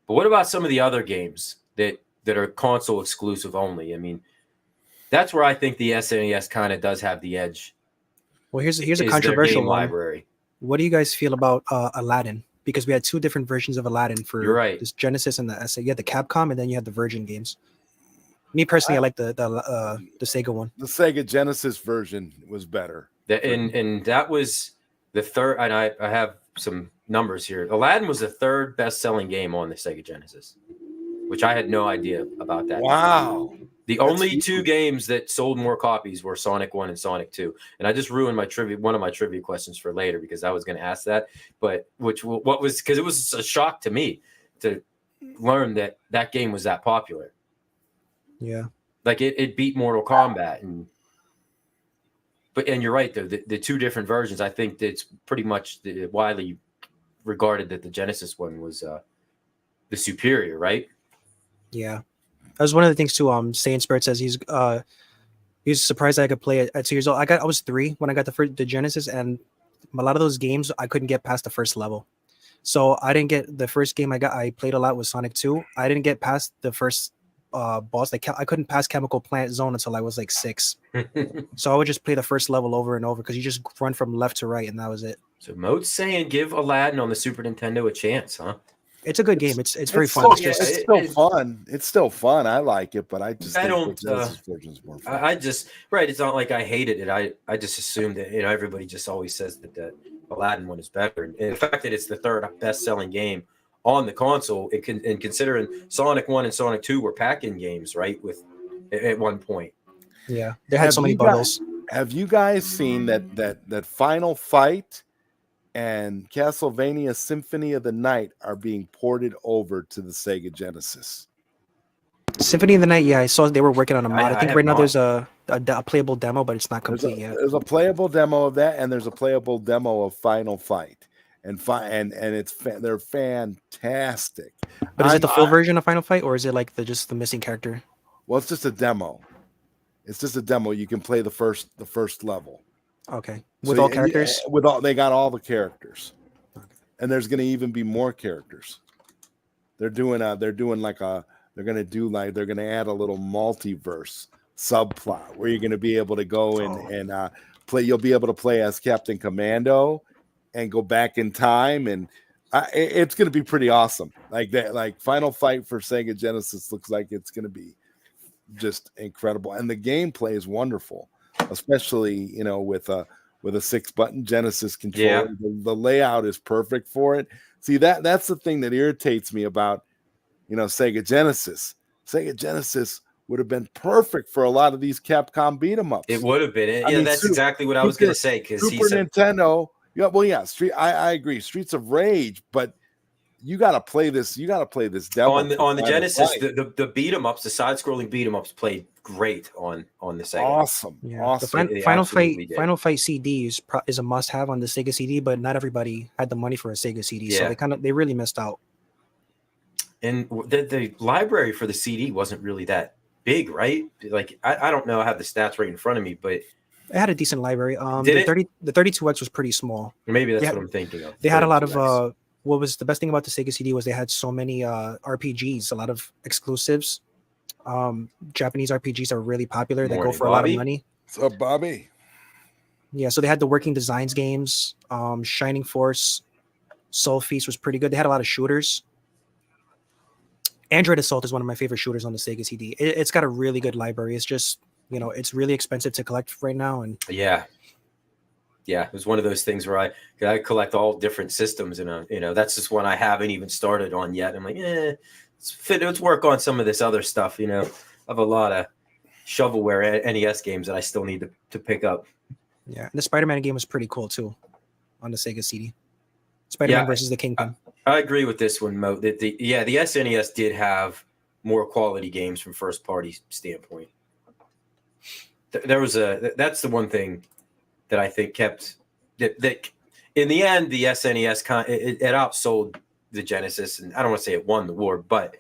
But what about some of the other games that that are console exclusive only. I mean, that's where I think the SNES kind of does have the edge. Well, here's a controversial one. Library. What do you guys feel about Aladdin? Because we had two different versions of Aladdin for this Genesis and the SNES. You had the Capcom, and then you had the Virgin games. Me personally, I like the Sega one. The Sega Genesis version was better. And that was the third. And I have some numbers here. Aladdin was the third best-selling game on the Sega Genesis, which I had no idea about that. Wow. The only two games that sold more copies were Sonic 1 and Sonic 2. And I just ruined one of my trivia questions for later because I was going to ask that. But because it was a shock to me to learn that game was that popular. Yeah. Like it beat Mortal Kombat. And you're right, though. The two different versions, I think it's pretty much widely regarded that the Genesis one was the superior, right? Yeah. That was one of the things too. Saiyan Spirit says he's surprised I could play it at 2 years old. I was 3 when I got the Genesis, and a lot of those games I couldn't get past the first level. So I didn't get the first game I played a lot was Sonic 2. I didn't get past the first boss. Like I couldn't pass Chemical Plant Zone until I was like 6. So I would just play the first level over and over because you just run from left to right, and that was it. So Mode's saying give Aladdin on the Super Nintendo a chance, huh? It's a good game. It's very fun. It's still fun. It's still fun. I like it, but I just think the Genesis version's more fun. It's not like I hated it. I just assumed that everybody just always says that the Aladdin one is better. And the fact that it's the third best-selling game on the console, and considering Sonic 1 and Sonic 2 were pack-in games, right? At one point. Yeah, they had so many bundles. Have you guys seen that Final Fight and Castlevania Symphony of the Night are being ported over to the Sega Genesis? Symphony of the Night, yeah, I saw they were working on a mod. I think right now there's a playable demo, but it's not complete yet. There's a playable demo of that, and there's a playable demo of Final Fight, and they're fantastic. But is it the full version of Final Fight, or is it like just the missing character? Well, it's just a demo. It's just a demo. You can play the first level. Okay. With all characters? They got all the characters. Okay. And there's going to even be more characters. They're going to add a little multiverse subplot where you're going to be able to go and play. You'll be able to play as Captain Commando and go back in time, and it's going to be pretty awesome. Like that, like Final Fight for Sega Genesis looks like it's going to be just incredible, and the gameplay is wonderful. Especially, with a 6-button Genesis controller, yeah. The layout is perfect for it. See, that's the thing that irritates me about, Sega Genesis. Sega Genesis would have been perfect for a lot of these Capcom beat 'em ups. It would have been. That's exactly what I was going to say. Because Nintendo. Yeah, well, yeah. I agree. Streets of Rage, but you got to play this. You got to play this demo on the Genesis. The beat 'em ups, the side-scrolling beat 'em ups, played great on the Sega. Awesome. Yeah. Awesome. The Final Fight CD is a must-have on the Sega CD, but not everybody had the money for a Sega CD, so they really missed out. And the library for the CD wasn't really that big, right? Like I don't know. I have the stats right in front of me, but it had a decent library. The 32X was pretty small. Maybe that's what I'm thinking of. They had a lot of what was the best thing about the Sega CD was they had so many RPGs, a lot of exclusives. Japanese RPGs are really popular. They go for a lot of money. What's up, Bobby? Yeah, so they had the Working Designs games. Shining Force, Soul Feast was pretty good. They had a lot of shooters. Android Assault is one of my favorite shooters on the Sega CD. It's got a really good library. It's just, it's really expensive to collect right now. And yeah, it was one of those things where I collect all different systems, and that's just one I haven't even started on yet. I'm like, let's work on some of this other stuff. I have a lot of shovelware NES games that I still need to pick up. Yeah, and the Spider-Man game was pretty cool too on the Sega CD. Spider-Man versus the Kingpin. I agree with this one, Mo. That the SNES did have more quality games from first-party standpoint. That's the one thing that I think kept that in the end the SNES it outsold the Genesis, and I don't want to say it won the war, but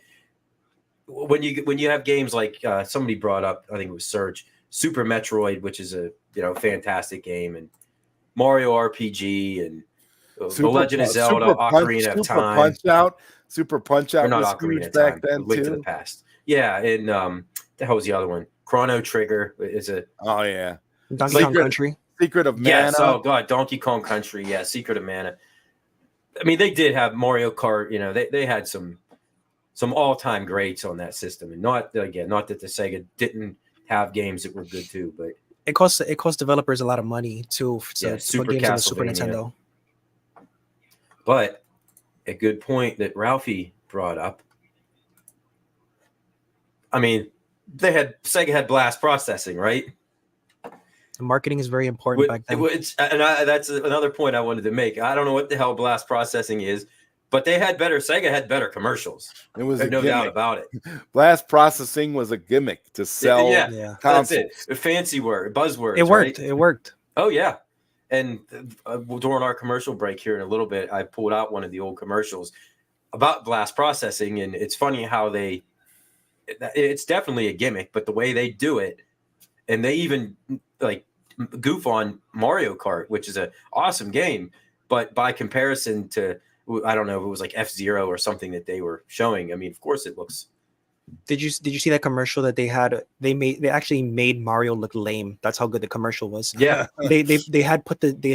when you have games like somebody brought up, I think it was Serge, Super Metroid, which is a fantastic game, and Mario RPG, and The Legend of Zelda, Ocarina of Time, Super Punch Out or not was Ocarina huge of back Time, then Link too. to the Past. Yeah, and the hell was the other one? Chrono Trigger is a Oh yeah, Donkey Kong Country. Secret of Mana. Yes, oh god, Donkey Kong Country, yeah, Secret of Mana. I mean, they did have Mario Kart, you know, they had some all-time greats on that system. And not that the Sega didn't have games that were good too, but it costs developers a lot of money to put games on the Super Nintendo. But a good point that Ralphie brought up. I mean, Sega had blast processing, right? The marketing is very important back then. That's another point I wanted to make. I don't know what the hell blast processing is, but Sega had better commercials. It was no doubt about it. Blast processing was a gimmick to sell. Yeah. That's it. A fancy word, buzzwords. It worked. Right? It worked. Oh yeah. And during our commercial break here in a little bit, I pulled out one of the old commercials about blast processing, and it's funny how it's definitely a gimmick, but the way they do it, and they even like goof on Mario Kart, which is an awesome game, but by comparison to, I don't know if it was like F-Zero or something that they were showing. I mean, of course it looks. Did you see that commercial that they had? They actually made Mario look lame. That's how good the commercial was. Yeah. they had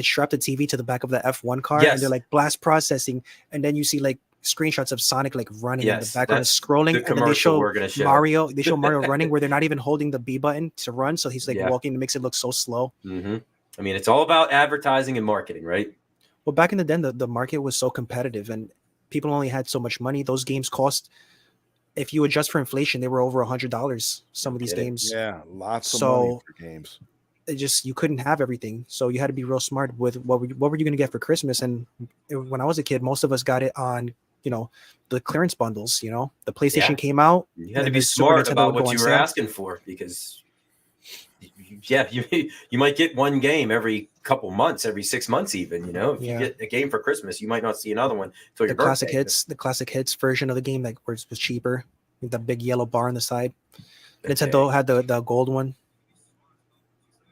strapped the TV to the back of the F1 car, and they're like blast processing, and then you see like screenshots of Sonic like running in the background, scrolling, and then they show Mario. They show Mario running where they're not even holding the B button to run, so he's like walking. It makes it look so slow. Mm-hmm. I mean, it's all about advertising and marketing, right? Well, back in the day, the market was so competitive, and people only had so much money. Those games cost, if you adjust for inflation, they were over $100. Some of these games, lots of money for games. You couldn't have everything, so you had to be real smart with what were you going to get for Christmas. And when I was a kid, most of us got it on the clearance bundles. The PlayStation came out. You had to be smart about what you were asking for, because you might get one game every couple months, every 6 months even. If you get a game for Christmas, you might not see another one until your birthday. The classic hits version of the game that was cheaper, with the big yellow bar on the side. Nintendo had the gold one.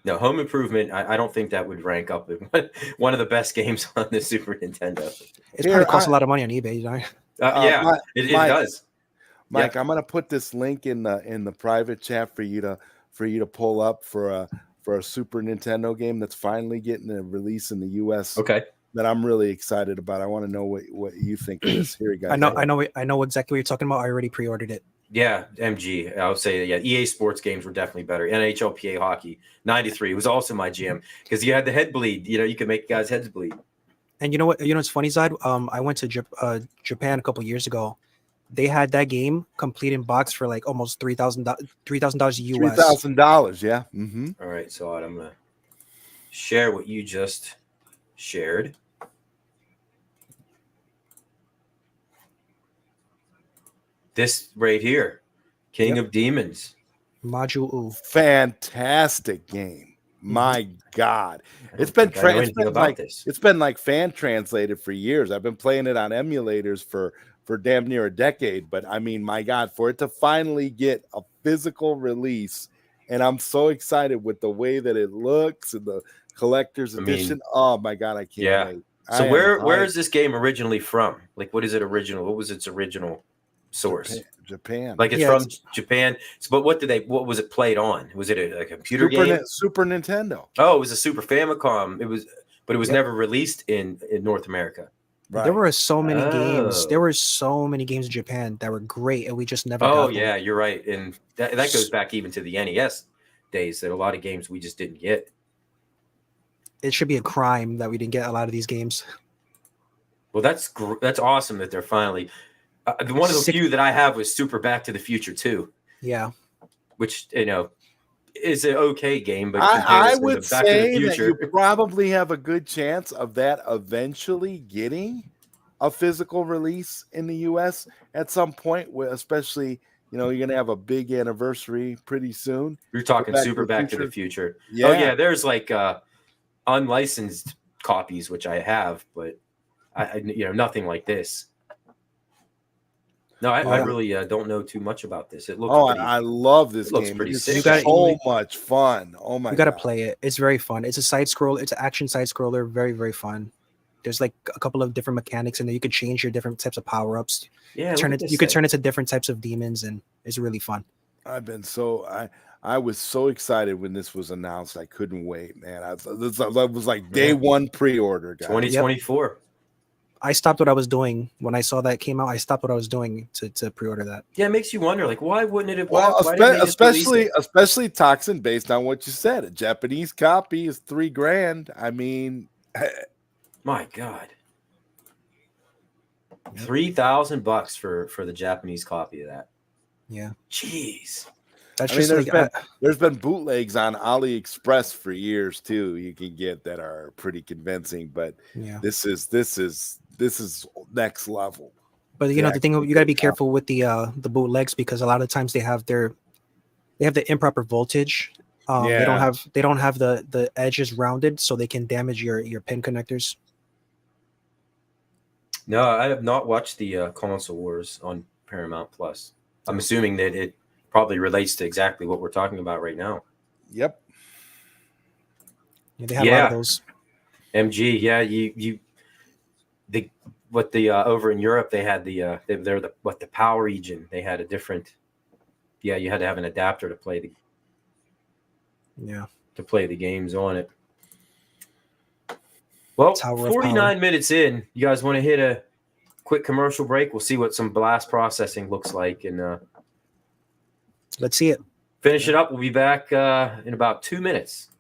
No, Home Improvement, I don't think that would rank up with one of the best games on the Super Nintendo. It's probably costs a lot of money on eBay, it does. Mike, I'm gonna put this link in the private chat for you to pull up for a Super Nintendo game that's finally getting a release in the US. Okay. That I'm really excited about. I want to know what you think of this. Here you go. I know exactly what you're talking about. I already pre-ordered it. Yeah, MG. I would say EA Sports games were definitely better. NHLPA hockey, 93 was also my jam, because you had the head bleed. You could make guys' heads bleed. And you know what? It's funny, Zod. I went to Japan a couple years ago. They had that game complete in box for like almost $3,000 US. $3,000, yeah. Mm-hmm. All right, so I'm gonna share what you just shared. This right here, King of Demons. Module. Fantastic game. My God. It's been like fan translated for years. I've been playing it on emulators for damn near a decade. But I mean, my God, for it to finally get a physical release, and I'm so excited with the way that it looks and the collector's edition. Oh my God, I can't wait. So where is this game originally from? Like, what is it original? What was its original source? Japan. Like it's from Japan. So, but what was it played on? Was it a computer game? Super Nintendo. Oh, it was a Super Famicom. But it was never released in North America. Right. There were so many games. There were so many games in Japan that were great, and we just never. Oh yeah, you're right, and that goes back even to the NES days. That a lot of games we just didn't get. It should be a crime that we didn't get a lot of these games. Well, that's awesome that they're finally. One of the few that I have was Super Back to the Future 2. Yeah, which is an okay game, but I would say that you probably have a good chance of that eventually getting a physical release in the US at some point, especially you're going to have a big anniversary pretty soon. You're talking Super Back to the Future. Yeah. Oh yeah, there's like unlicensed copies, which I have, but I nothing like this. No, I really don't know too much about this. It looks. I love this game. Pretty sick. It's so much fun. Oh my! You got to play it. It's very fun. It's a side scroll. It's an action side scroller. Very, very fun. There's like a couple of different mechanics, and then you can change your different types of power ups. Yeah, You could turn it to different types of demons, and it's really fun. I was so excited when this was announced. I couldn't wait, man. I was like day one pre-order, guys. 2024. Yep. I stopped what I was doing when I saw that came out. I stopped what I was doing to pre-order that. Yeah, it makes you wonder, like, why wouldn't it have? Well, especially Toxin, based on what you said, a Japanese copy is $3,000. I mean, my God, $3,000 for the Japanese copy of that. Yeah, jeez. There's been bootlegs on AliExpress for years too. You can get that are pretty convincing, but this is next level. But the thing, you got to be careful with the bootlegs, because a lot of times they have the improper voltage. They don't have the edges rounded, so they can damage your pin connectors. No, I have not watched the Console Wars on Paramount Plus. I'm assuming that it probably relates to exactly what we're talking about right now. Yep. Yeah, they have a lot of those. MG, over in Europe they had they're the power region. They had a different. Yeah, you had to have an adapter to play the games on it. Well, 49 minutes in, you guys want to hit a quick commercial break? We'll see what some blast processing looks like, and let's see it. Finish it up. We'll be back in about 2 minutes.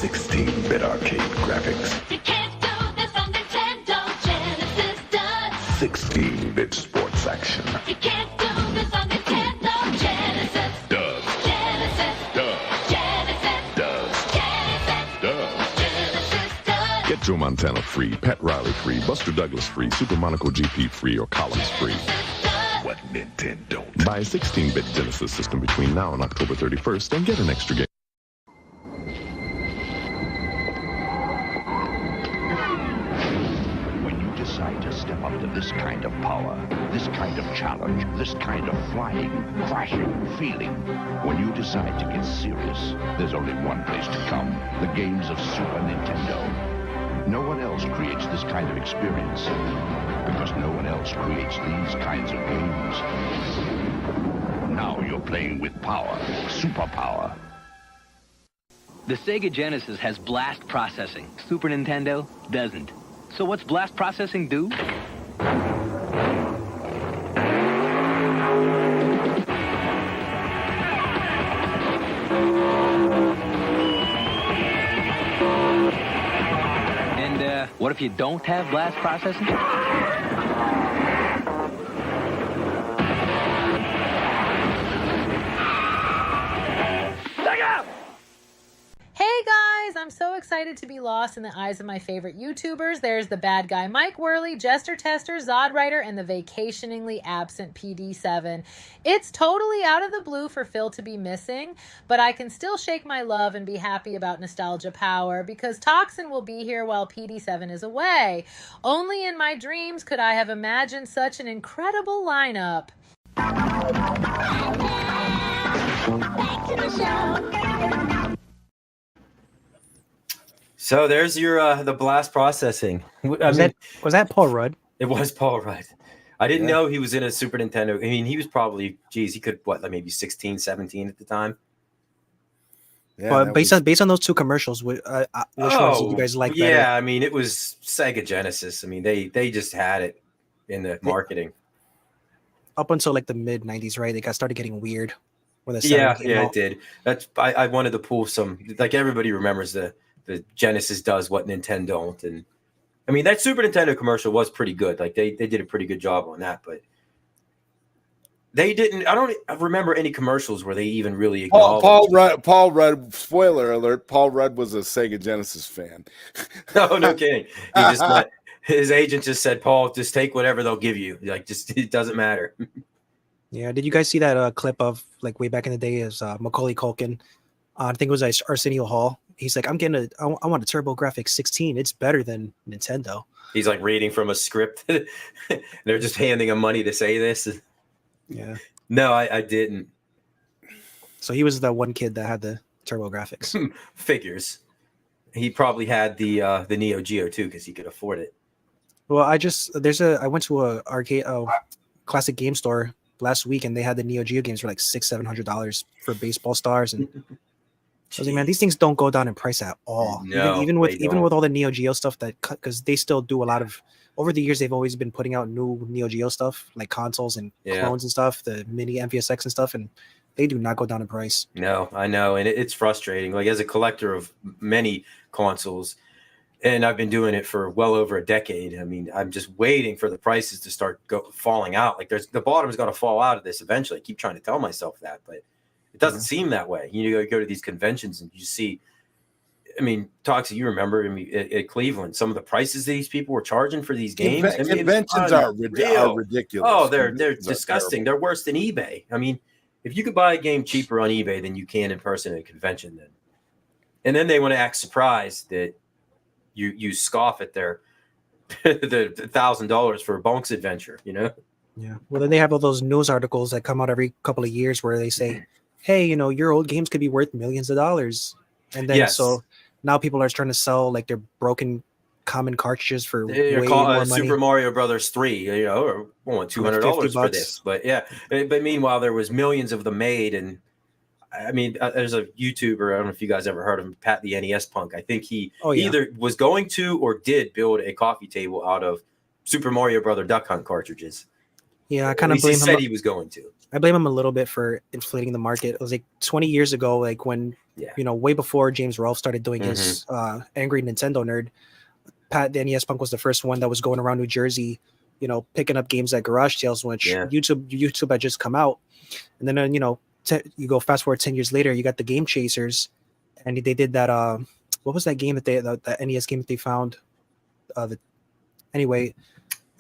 16-bit arcade graphics. You can't do this on Nintendo. Genesis does. 16-bit sports action. You can't do this on Nintendo. Genesis does. Genesis does. Genesis does. Genesis does. Genesis does. Get Joe Montana free, Pat Riley free, Buster Douglas free, Super Monaco GP free, or Collins free. What Nintendo? Buy a 16-bit Genesis system between now and October 31st and get an extra game. Decide to step up to this kind of power, this kind of challenge, this kind of flying, crashing feeling. When you decide to get serious, there's only one place to come: the games of Super Nintendo. No one else creates this kind of experience, because no one else creates these kinds of games. Now you're playing with power, superpower. The Sega Genesis has blast processing. Super Nintendo doesn't. So what's blast processing do? And what if you don't have blast processing? Hey guys, I'm so excited to be lost in the eyes of my favorite YouTubers. There's the bad guy Mike Worley, Jester Tester, Zod Rider, and the vacationingly absent PD7. It's totally out of the blue for Phil to be missing, but I can still shake my love and be happy about Nostalgia Power, because Toxin will be here while PD7 is away. Only in my dreams could I have imagined such an incredible lineup. Back to the show. So there's your the blast processing. Was that Paul Rudd? It was Paul Rudd. I didn't know he was in a Super Nintendo. I mean, he was probably, he could, maybe 16, 17 at the time. Yeah, but based on those two commercials, which ones did you guys like better? Yeah, I mean, it was Sega Genesis. I mean, they just had it in the marketing. Up until like the mid 90s, right? They started getting weird. When the it did. That's I wanted to pull some, like, everybody remembers the Genesis does what Nintendo don't, and I mean that Super Nintendo commercial was pretty good. Like they did a pretty good job on that, but they didn't. I don't remember any commercials where they even really acknowledged. Paul Rudd. Spoiler alert: Paul Rudd was a Sega Genesis fan. No kidding. He just his agent just said, "Paul, just take whatever they'll give you. Like, just it doesn't matter." Yeah. Did you guys see that clip of like way back in the day? Is Macaulay Culkin? I think it was Arsenio Hall. He's like, I want a TurboGrafx 16. It's better than Nintendo. He's like reading from a script. They're just handing him money to say this. Yeah. No, I didn't. So he was the one kid that had the turbo graphics. Figures. He probably had the Neo Geo too because he could afford it. Well, I went to a arcade classic game store last week, and they had the Neo Geo games for like $600-700 for baseball stars, and I was like, man, these things don't go down in price at all. No, even with all the Neo Geo stuff because they still do a lot of. Over the years, they've always been putting out new Neo Geo stuff like consoles and clones and stuff, the mini MVSX and stuff, and they do not go down in price. No, I know, and it's frustrating. Like as a collector of many consoles, and I've been doing it for well over a decade. I mean, I'm just waiting for the prices to start falling out. Like the bottom's got to fall out of this eventually. I keep trying to tell myself that, but it doesn't seem that way. You go to these conventions and you see. I mean, Toxic, you remember at Cleveland, some of the prices these people were charging for these games. Conventions are ridiculous. Oh, they're disgusting. They're worse than eBay. I mean, if you could buy a game cheaper on eBay than you can in person at a convention, then they want to act surprised that you scoff at their the $1,000 for a Bonk's Adventure, you know? Yeah. Well, then they have all those news articles that come out every couple of years where they say, hey, your old games could be worth millions of dollars. And then so now people are trying to sell like their broken common cartridges for way more money. Super Mario Brothers 3, or $200 for this. But but meanwhile, there was millions of them made. And I mean, there's a YouTuber, I don't know if you guys ever heard of him, Pat the NES Punk. I think he either was going to or did build a coffee table out of Super Mario Brother Duck Hunt cartridges. Yeah, I kind of blame him. He said he was going to. I blame him a little bit for inflating the market. It was like 20 years ago, like when, way before James Rolfe started doing his Angry Nintendo Nerd, Pat the NES Punk was the first one that was going around New Jersey, picking up games at garage sales, which YouTube had just come out. And then, you go fast forward 10 years later, you got the Game Chasers, and they did that. What was that game that the NES game that they found? Anyway,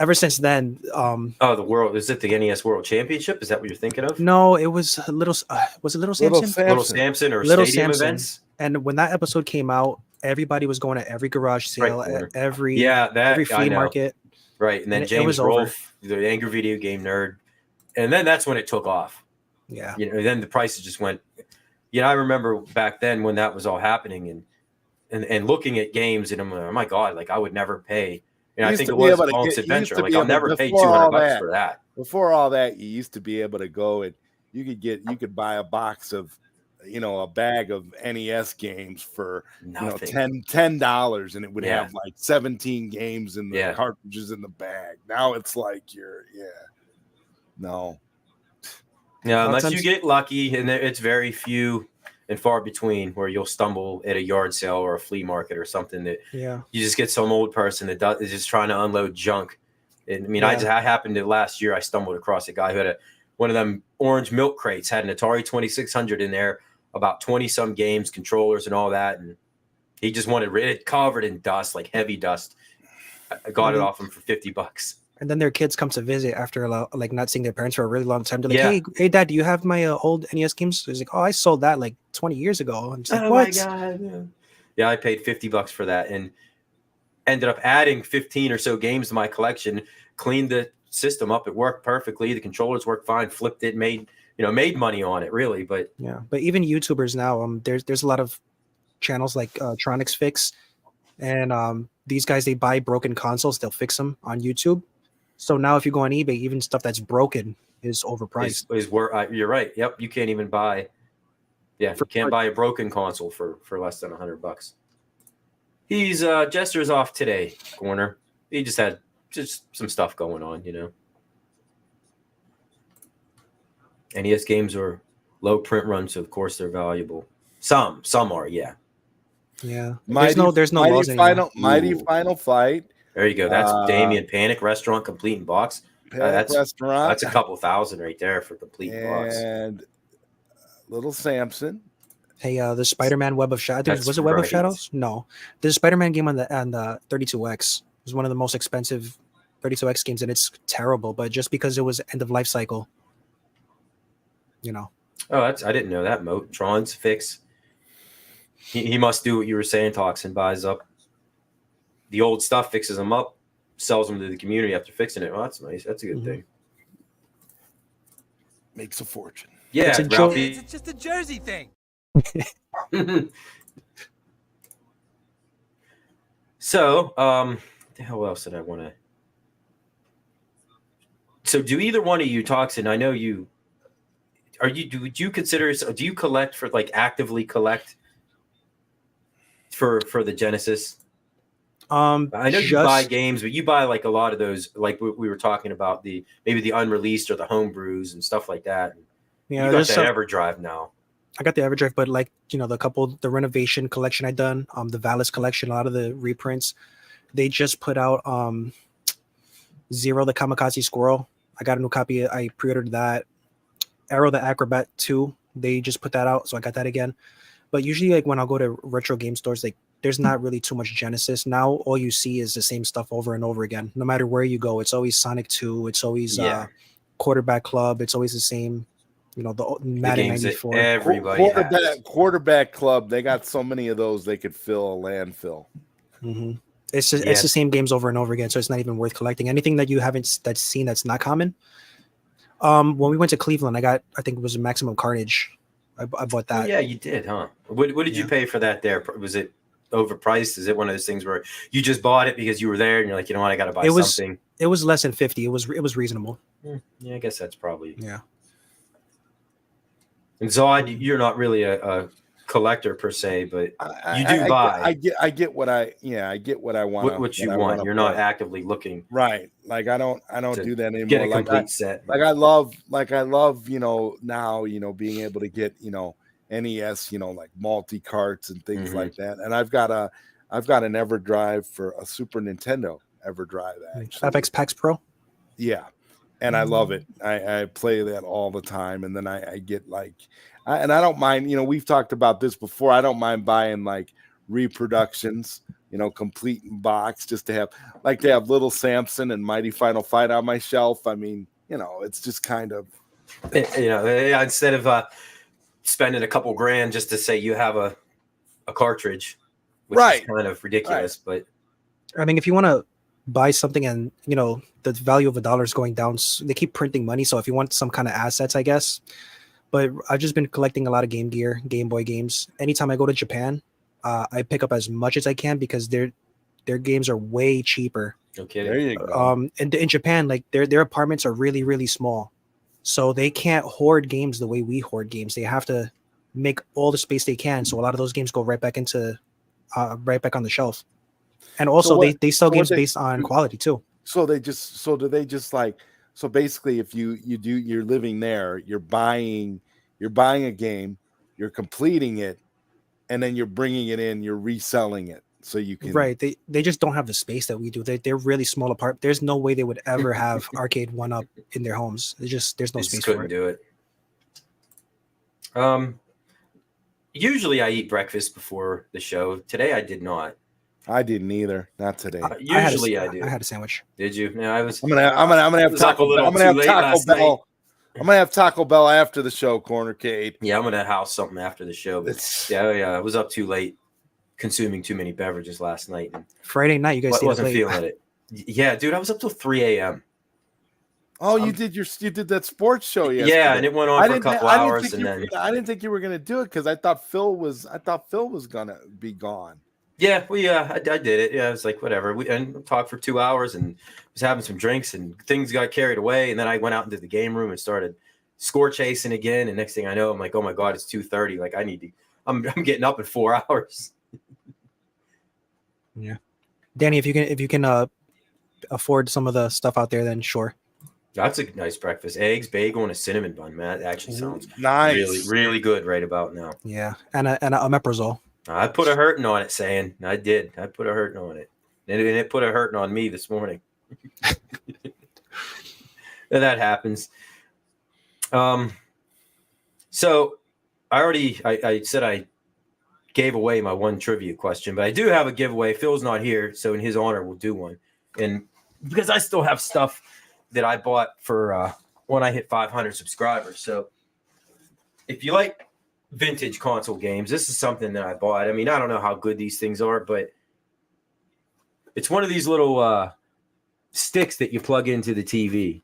ever since then, the world, is it the NES World Championship? Is that what you're thinking of? No, it was Little Samson? Little Samson or Little Stadium Samson. events. And when that episode came out, everybody was going to every garage sale, every flea market. Right, and then James Rolfe, the Angry Video Game Nerd, and then that's when it took off. Yeah, then the prices just went. I remember back then when that was all happening, and looking at games, and I'm like, oh my god, like I would never pay. I think it was Bonk's Adventure. Like I'll never pay $200 for that. Before all that, you used to be able to go and you could buy a box of, a bag of NES games for $10, and it would have like 17 games in the cartridges in the bag. Now it's like unless you get lucky, and it's very few and far between where you'll stumble at a yard sale or a flea market or something that you just get some old person that is just trying to unload junk. And I mean, I happened to last year, I stumbled across a guy who had one of them orange milk crates, had an Atari 2600 in there, about 20 some games, controllers and all that. And he just wanted it covered in dust, like heavy dust. I got it off him for $50. And then their kids come to visit after like not seeing their parents for a really long time. They're like, hey, Dad, do you have my old NES games? He's like, oh, I sold that like 20 years ago. I'm just like, what? My God. Yeah, I paid $50 for that and ended up adding 15 or so games to my collection, cleaned the system up. It worked perfectly. The controllers worked fine, flipped it, made money on it really. But but even YouTubers now, there's a lot of channels like Tronics Fix, and these guys, they buy broken consoles, they'll fix them on YouTube. So now if you go on eBay, even stuff that's broken is overpriced. You're right. Yep. You can't even buy. Yeah. You can't buy a broken console for less than $100. He's Jester's off today, Corner. He just had some stuff going on, NES games are low print runs, so of course they're valuable. Some are, yeah. Yeah. There's no laws anymore. Mighty Final Fight. There you go. That's Damien Panic Restaurant complete in box. Restaurant. That's a couple thousand right there for complete in box. And Little Samson. Hey, the Spider-Man Web of Shadows. Was it Web of Shadows? No. The Spider-Man game on the 32X was one of the most expensive 32X games, and it's terrible. But just because it was end of life cycle, Oh, I didn't know that. Tron's Fix. He must do what you were saying, Toxin. Buys up the old stuff, fixes them up, sells them to the community after fixing it. Oh, that's nice. That's a good thing. makes a fortune. Yeah, It's a Ralphie. It's just a Jersey thing. So, the hell else did I want to? So, do either one of you, Toxin? I know you. Would you consider? Do you collect for like actively collect for the Genesis? I know you buy games, but you buy like a lot of those. Like we were talking about maybe the unreleased or the homebrews and stuff like that. Yeah, you got that EverDrive now. I got the EverDrive, but like the renovation collection I done, the Valis collection, a lot of the reprints, they just put out Zero the Kamikaze Squirrel. I got a new copy. I pre-ordered that. Arrow the Acrobat 2. They just put that out, so I got that again. But usually, like when I'll go to retro game stores, like there's not really too much Genesis. Now all you see is the same stuff over and over again. No matter where you go, it's always Sonic 2. It's always Quarterback Club. It's always the same. The Madden 94. Everybody quarterback Club. They got so many of those they could fill a landfill. Mm-hmm. It's the same games over and over again, so it's not even worth collecting. Anything that you haven't seen that's not common. When we went to Cleveland, I think it was a Maximum Carnage. I bought that. Oh, yeah, you did, huh? What did you pay for that there? Was it overpriced? Is it one of those things where you just bought it because you were there and you're like, you know what, I got to buy something? It was less than 50. It was reasonable. Yeah, I guess that's probably. Yeah. And Zod, you're not really a collector per se, but you do buy. I get what I want. What you want. You're not actively looking. Right. Like I don't do that anymore. Get a complete set. Like I love, now, being able to get, NES, like multi carts and things like that. And I've got an EverDrive for a Super Nintendo EverDrive, actually. FX Pax Pro. Yeah. And I love it. I play that all the time. And then I get and I don't mind, we've talked about this before. I don't mind buying like reproductions, complete in box, just to have Little Samson and Mighty Final Fight on my shelf. I mean, it's just kind of, instead of spending a couple grand just to say you have a cartridge, which is kind of ridiculous. Right. But I mean, if you want to buy something and the value of $1 is going down, they keep printing money, so if you want some kind of assets, I guess. But I've just been collecting a lot of Game Gear, Game Boy games. Anytime I go to Japan, I pick up as much as I can because their games are way cheaper. Okay, there you go. And in Japan, like their apartments are really, really small, so they can't hoard games the way we hoard games. They have to make all the space they can, so a lot of those games go right back on the shelf. And also, they sell games based on quality too. So basically, if you're living there, you're buying a game, you're completing it, and then you're bringing it in, you're reselling it, so you can. Right. They just don't have the space that we do. They're really small apart. There's no way they would ever have Arcade 1-Up in their homes. There's no space for it. Do it. Usually I eat breakfast before the show. Today I did not. I didn't either. Not today. Usually I do. I had a sandwich. Did you? No, I was. I'm gonna have Taco Bell. I'm gonna have Taco Bell. I'm gonna have Taco Bell after the show, Corner Cade. Yeah, I'm gonna house something after the show. But I was up too late, consuming too many beverages last night. And Friday night, you guys wasn't feeling it. Yeah, dude, I was up till 3 a.m. Oh, you did that sports show yesterday. Yeah, and it went on for a couple hours, and then I didn't think you were gonna do it because I thought Phil was gonna be gone. Yeah, I did it. Yeah, I was like, whatever. We talked for 2 hours and was having some drinks and things got carried away. And then I went out into the game room and started score chasing again. And next thing I know, I'm like, oh my God, it's 2:30. Like I'm getting up in 4 hours. Yeah. Danny, if you can afford some of the stuff out there, then sure. That's a nice breakfast. Eggs, bagel, and a cinnamon bun, man. That actually sounds nice. Really, really good right about now. Yeah. And a omeprazole. I put a hurting on it, saying I did. I put a hurting on it. And it put a hurting on me this morning. And that happens. So I said I gave away my one trivia question, but I do have a giveaway. Phil's not here, so in his honor, we'll do one. And because I still have stuff that I bought for when I hit 500 subscribers. So if you like vintage console games, this is something that I bought. I mean, I don't know how good these things are, but it's one of these little sticks that you plug into the TV.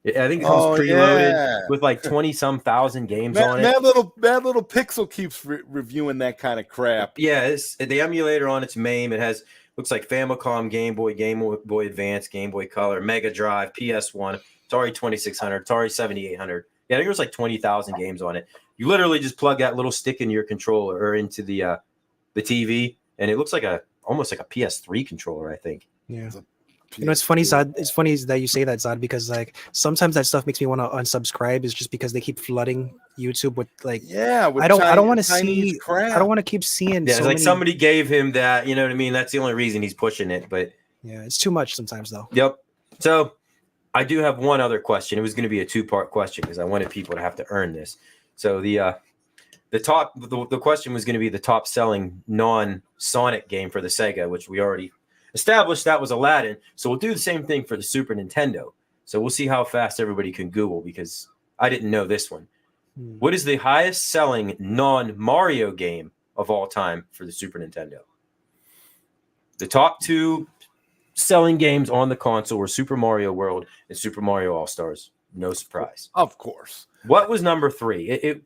I think it comes preloaded with like 20-some thousand games on it. That little Pixel keeps reviewing that kind of crap. Yeah, it's the emulator on its MAME. It has looks like Famicom, Game Boy Advance, Game Boy Color, Mega Drive, PS1, Atari 2600, Atari 7800. Yeah, I think there's like 20,000 games on it. You literally just plug that little stick in your controller or into the TV, and it looks like almost like a PS3 controller, I think. Yeah. You know, it's funny, Zod. It's funny that you say that, Zod, because like sometimes that stuff makes me want to unsubscribe. Is just because they keep flooding YouTube with like, I don't want to see. Crap. I don't want to keep seeing. Yeah, it's like somebody gave him that. You know what I mean? That's the only reason he's pushing it. But yeah, it's too much sometimes, though. Yep. So I do have one other question. It was going to be a 2-part question because I wanted people to have to earn this. So the question was going to be the top selling non-Sonic game for the Sega, which we already established that was Aladdin. So we'll do the same thing for the Super Nintendo. So we'll see how fast everybody can Google because I didn't know this one. What is the highest selling non-Mario game of all time for the Super Nintendo? The top 2 selling games on the console were Super Mario World and Super Mario All-Stars. No surprise. Of course. What was number 3? It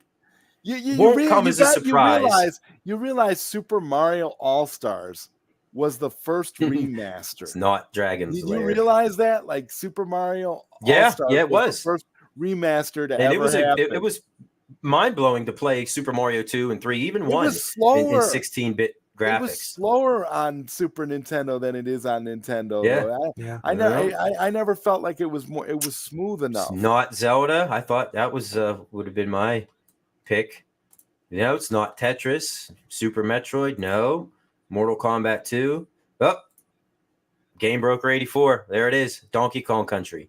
won't come as a surprise. You realize Super Mario All-Stars was the first remaster. It's not Dragon's Lair. You realize that? Like Super Mario All-Stars it was the first remaster to ever happen. It was mind-blowing to play Super Mario 2 and 3, even 1 in 16-bit graphics. It was slower on Super Nintendo than it is on Nintendo. Yeah. I never felt like it was smooth enough. It's not Zelda. I thought that was would have been my pick. No, it's not Tetris. Super Metroid, no. Mortal Kombat 2. Oh, Game Broker 84. There it is. Donkey Kong Country.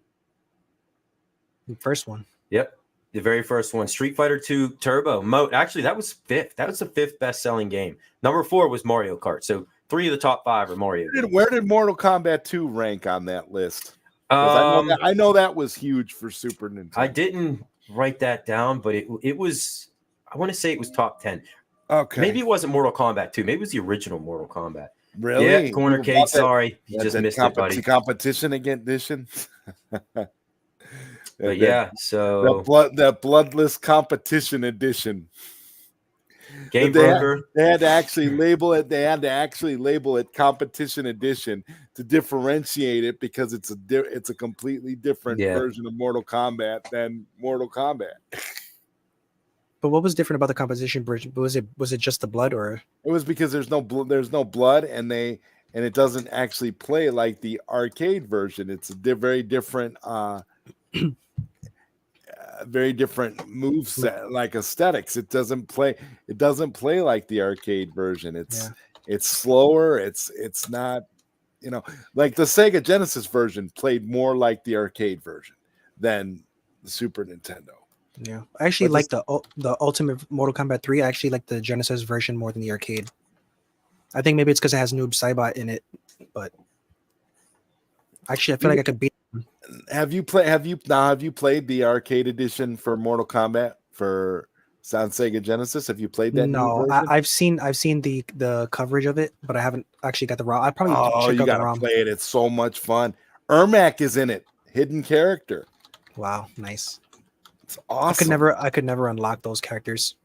The first one. Yep. The very first one. Street Fighter 2 Turbo. Actually, that was 5th. That was the 5th best-selling game. Number 4 was Mario Kart. So 3 of the top 5 are Mario games. Where did Mortal Kombat 2 rank on that list? I know that was huge for Super Nintendo. I didn't write that down, but it was, I want to say it was top 10. Okay. Maybe it wasn't Mortal Kombat 2. Maybe it was the original Mortal Kombat. Really? Yeah, Corner Cake, sorry. You just missed it, buddy. Competition edition. But yeah, so the bloodless competition edition. Game Broker. They had to actually label it. They had to actually label it competition edition to differentiate it because it's a completely different version of Mortal Kombat than Mortal Kombat. But what was different about the competition version? Was it just the blood, or it was because there's no blood, and it doesn't actually play like the arcade version. It's a very different very different move set, like aesthetics. It doesn't play like the arcade version. It's slower. It's not, like the Sega Genesis version played more like the arcade version than the Super Nintendo. Yeah, I actually like the Ultimate Mortal Kombat 3. I actually like the Genesis version more than the arcade. I think maybe it's because it has Noob Saibot in it, but actually I feel like I could beat. Have you played the arcade edition for Mortal Kombat for Sega Genesis? Have you played that? No, I've seen the coverage of it, but I haven't actually got the ROM. I probably check out the ROM. Play it. It's so much fun. Ermac is in it, hidden character. Wow, nice. It's awesome. I could never unlock those characters.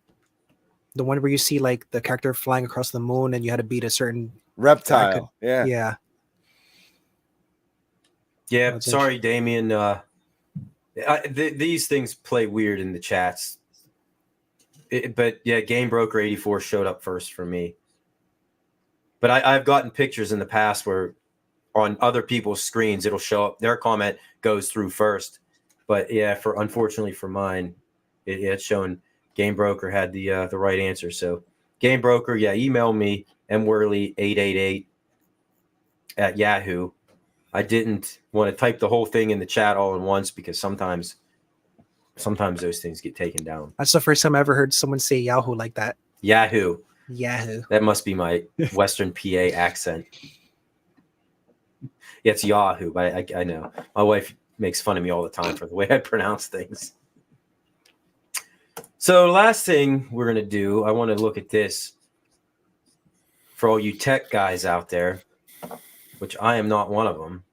The one where you see like the character flying across the moon and you had to beat a certain reptile. Yeah. Sorry, Damien. These things play weird in the chats. But Game Broker 84 showed up first for me. But I've gotten pictures in the past where on other people's screens it'll show up. Their comment goes through first. But unfortunately for mine, it's shown Game Broker had the right answer. So Game Broker, email me mworley888 at Yahoo. I didn't want to type the whole thing in the chat all at once because sometimes those things get taken down. That's the first time I ever heard someone say Yahoo like that. Yahoo. That must be my Western PA accent. Yeah, it's Yahoo, but I know. My wife makes fun of me all the time for the way I pronounce things. So last thing we're going to do, I want to look at this for all you tech guys out there, which I am not one of them.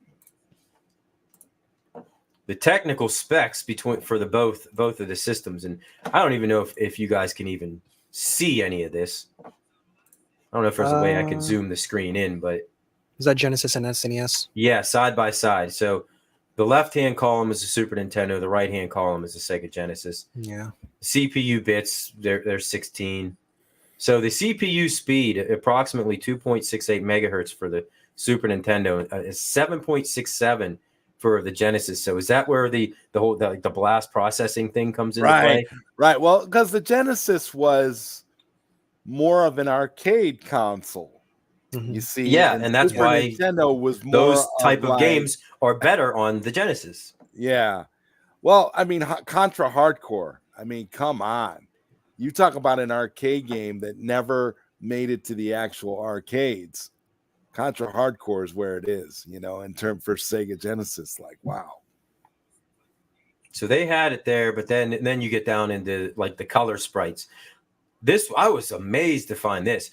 the technical specs for the both of the systems, and I don't even know if you guys can even see any of this. I don't know if there's a way I can zoom the screen in, but is that Genesis and SNES? Yeah, side by side. So the left-hand column is a Super Nintendo, the right-hand column is a Sega Genesis. Yeah. CPU bits, they're 16. So the CPU speed, approximately 2.68 megahertz for the Super Nintendo, is 7.67 for the Genesis. So is that where the blast processing thing comes into play? Right. Well, because the Genesis was more of an arcade console. Mm-hmm. You see, Yeah, and that's Super why Nintendo was more those type of like, games are better on the Genesis. Yeah. Well, I mean, Contra Hardcore. I mean, come on. You talk about an arcade game that never made it to the actual arcades. Contra Hardcore is where it is, in term for Sega Genesis. Like, wow. So they had it there, but then you get down into like the color sprites. I was amazed to find this.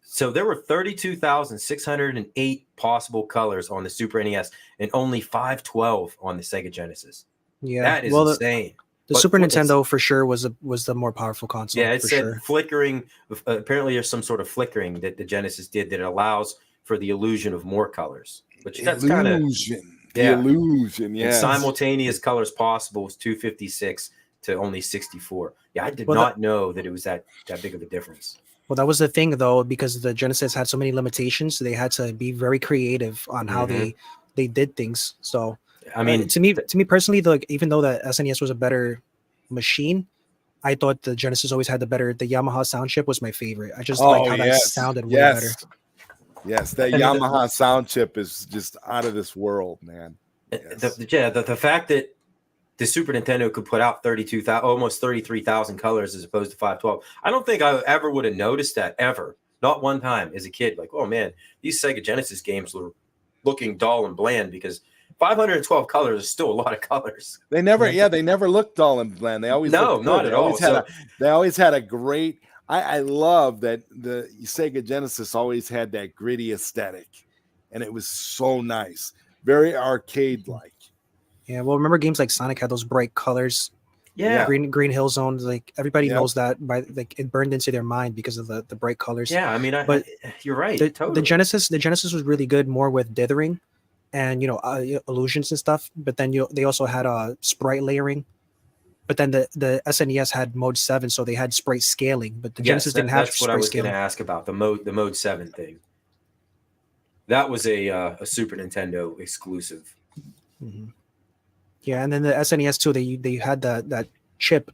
So there were 32,608 possible colors on the Super NES and only 512 on the Sega Genesis. Yeah, that is insane. The Super Nintendo for sure was the more powerful console. Yeah, it for said sure. flickering. Apparently, there's some sort of flickering that the Genesis did that allows for the illusion of more colors. Which that's kind of illusion. Yeah, and simultaneous colors possible was 256 to only 64. Yeah, I did not know that it was that big of a difference. Well, that was the thing though, because the Genesis had so many limitations, so they had to be very creative on how they did things. So I mean, to me personally, even though the SNES was a better machine, I thought the Genesis always had the Yamaha sound chip was my favorite. I just like how that sounded way better. Yes, that Yamaha sound chip is just out of this world, man. Yes. The fact that the Super Nintendo could put out almost 33,000 colors as opposed to 512. I don't think I ever would have noticed that ever. Not one time as a kid. Like, oh man, these Sega Genesis games were looking dull and bland because 512 colors is still a lot of colors. They never looked dull and bland. They always not at all. They always had a great. I love that the Sega Genesis always had that gritty aesthetic, and it was so nice, very arcade-like. Yeah, well, remember games like Sonic had those bright colors. Yeah, Green Hill Zone. Like everybody knows that it burned into their mind because of the bright colors. Yeah, I mean, you're right. The Genesis was really good more with dithering, and illusions and stuff. But then they also had sprite layering. But then the SNES had mode 7, so they had sprite scaling. But the Genesis didn't have sprite scaling. That's what I was going to ask about the mode 7 thing. That was a Super Nintendo exclusive. Mm-hmm. Yeah, and then the SNES too. They had that chip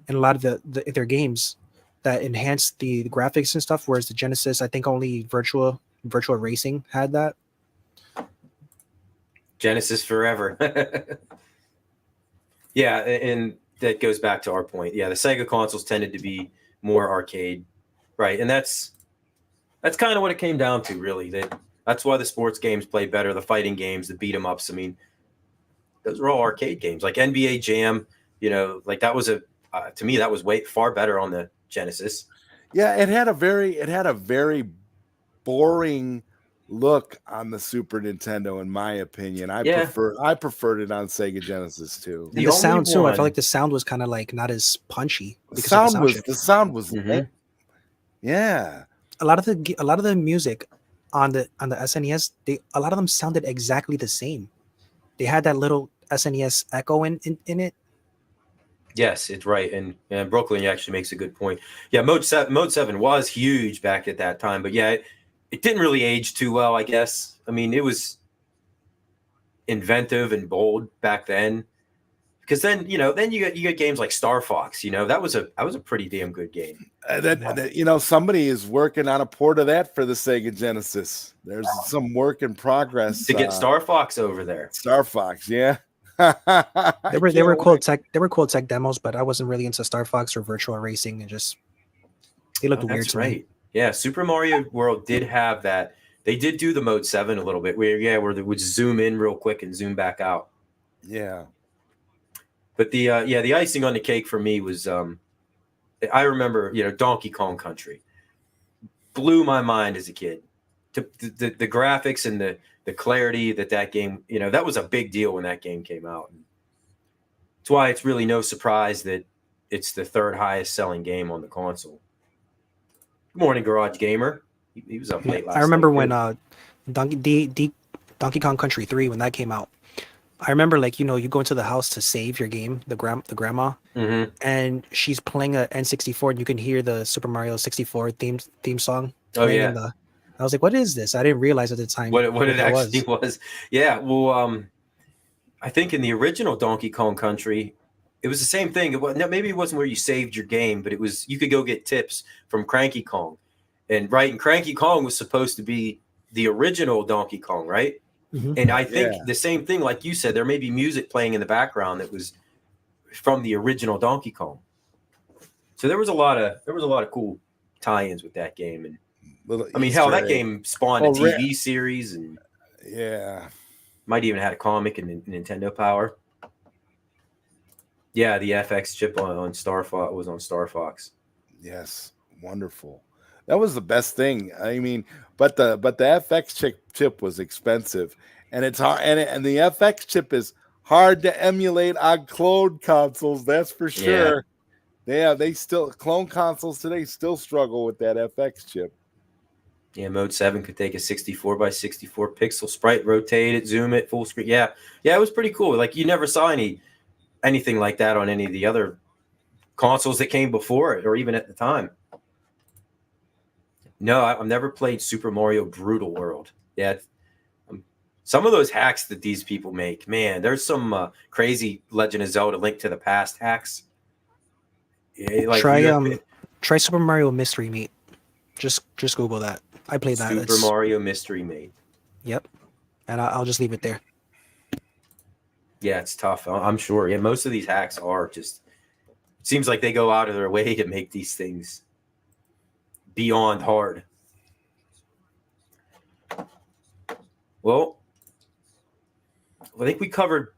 in a lot of their games that enhanced the graphics and stuff. Whereas the Genesis, I think only Virtual Racing had that. Genesis forever. Yeah, and that goes back to our point. Yeah, the Sega consoles tended to be more arcade, right? And that's kind of what it came down to, really. That's why the sports games play better, the fighting games, the beat 'em ups. I mean, those were all arcade games, like NBA Jam. Like that was to me that was way far better on the Genesis. Yeah, it had a very boring look on the Super Nintendo, in my opinion. I preferred it on Sega Genesis too. And the sound too. I felt like the sound was kind of like not as punchy. The sound was yeah. A lot of the music on the SNES, a lot of them sounded exactly the same. They had that little SNES echo in it. Yes, it's right, and Brooklyn actually makes a good point. Yeah, mode 7 was huge back at that time, but yeah, it didn't really age too well, I guess. I mean, it was inventive and bold back then, because then you get games like Star Fox. That was a pretty damn good game. Somebody is working on a port of that for the Sega Genesis. There's some work in progress to get Star Fox over there. Star Fox, yeah. They were cool tech demos, but I wasn't really into Star Fox or Virtual Racing, and just they looked weird to me. Yeah, Super Mario World did have that. They did do the mode 7 a little bit where they would zoom in real quick and zoom back out. Yeah. But the icing on the cake for me was I remember, Donkey Kong Country blew my mind as a kid. The graphics and the clarity that game, that was a big deal when that game came out. That's why it's really no surprise that it's the third highest selling game on the console. Good morning, Garage Gamer. He was up late last night. I remember when Donkey Kong Country 3, when that came out. I remember, like, you go into the house to save your game, the grandma, and she's playing a N64, and you can hear the Super Mario 64 theme song. Oh yeah. I was like, what is this? I didn't realize at the time what it actually was. Yeah, well, I think in the original Donkey Kong Country, it was the same thing. Maybe it wasn't where you saved your game, but it was you could go get tips from Cranky Kong, and Cranky Kong was supposed to be the original Donkey Kong, right? And I think the same thing, like you said, there may be music playing in the background that was from the original Donkey Kong. So there was a lot of cool tie-ins with that game, and I mean, hell, that game spawned a TV series, and might even had a comic and Nintendo Power. Yeah, the FX chip on Star Fox was on Star Fox. Yes, wonderful. That was the best thing. I mean, but the FX chip was expensive, and it's hard. And the FX chip is hard to emulate on clone consoles. That's for sure. Yeah, they still clone consoles today still struggle with that FX chip. Yeah, Mode 7 could take a 64 by 64 pixel sprite, rotate it, zoom it, full screen. Yeah, it was pretty cool. Like you never saw anything like that on any of the other consoles that came before it, or even at the time. No, I've never played Super Mario Brutal World. Yeah, some of those hacks that these people make, man, there's some crazy Legend of Zelda Link to the Past hacks. Yeah, like try Super Mario Mystery Meat. Just Google that. I played that. Super Mario Mystery Meat. Yep, and I'll just leave it there. Yeah, it's tough. I'm sure. Yeah, most of these hacks are just. It seems like they go out of their way to make these things beyond hard. Well, I think we covered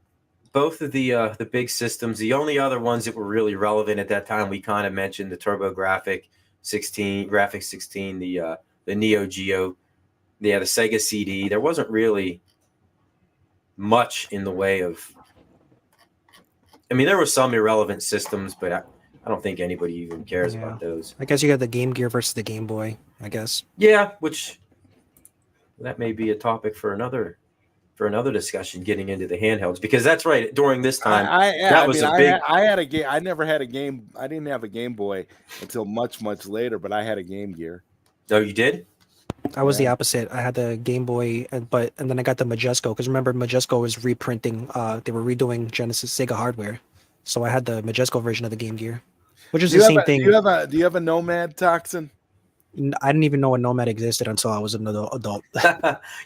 both of the big systems. The only other ones that were really relevant at that time, we kind of mentioned the TurboGrafx 16, the Neo Geo, the Sega CD. There wasn't really much in the way of. I mean, there were some irrelevant systems, but I don't think anybody even cares about those. I guess you got the Game Gear versus the Game Boy, I guess. Yeah, which that may be a topic for another discussion, getting into the handhelds, because that's right. During this time, I had a game. I never had a game. I didn't have a Game Boy until much later, but I had a Game Gear. Oh, you did? I was the opposite. I had the Game Boy, and then I got the Majesco, because remember Majesco was reprinting. They were redoing Genesis Sega hardware, so I had the Majesco version of the Game Gear, which is the same thing. Do you have a Nomad Toxin? I didn't even know a Nomad existed until I was an adult.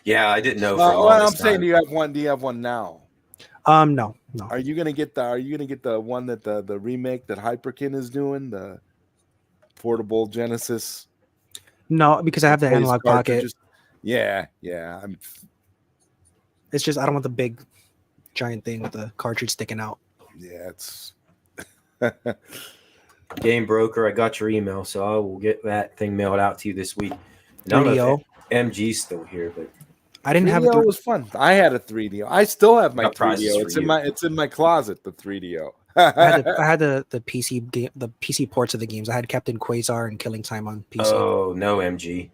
Yeah, I didn't know. I'm saying, do you have one? Do you have one now? No. Are you gonna get the one that the remake that Hyperkin is doing, the portable Genesis? No, because I have the analog pocket. Yeah. It's just I don't want the big, giant thing with the cartridge sticking out. Yeah, it's. Game Broker, I got your email, so I will get that thing mailed out to you this week. 3DO. MG's still here, but I didn't have it. It was fun. I had a 3DO. I still have my 3DO. It's in my closet. The 3DO. I had the PC game, the PC ports of the games. I had Captain Quasar and Killing Time on PC. Oh no, MG!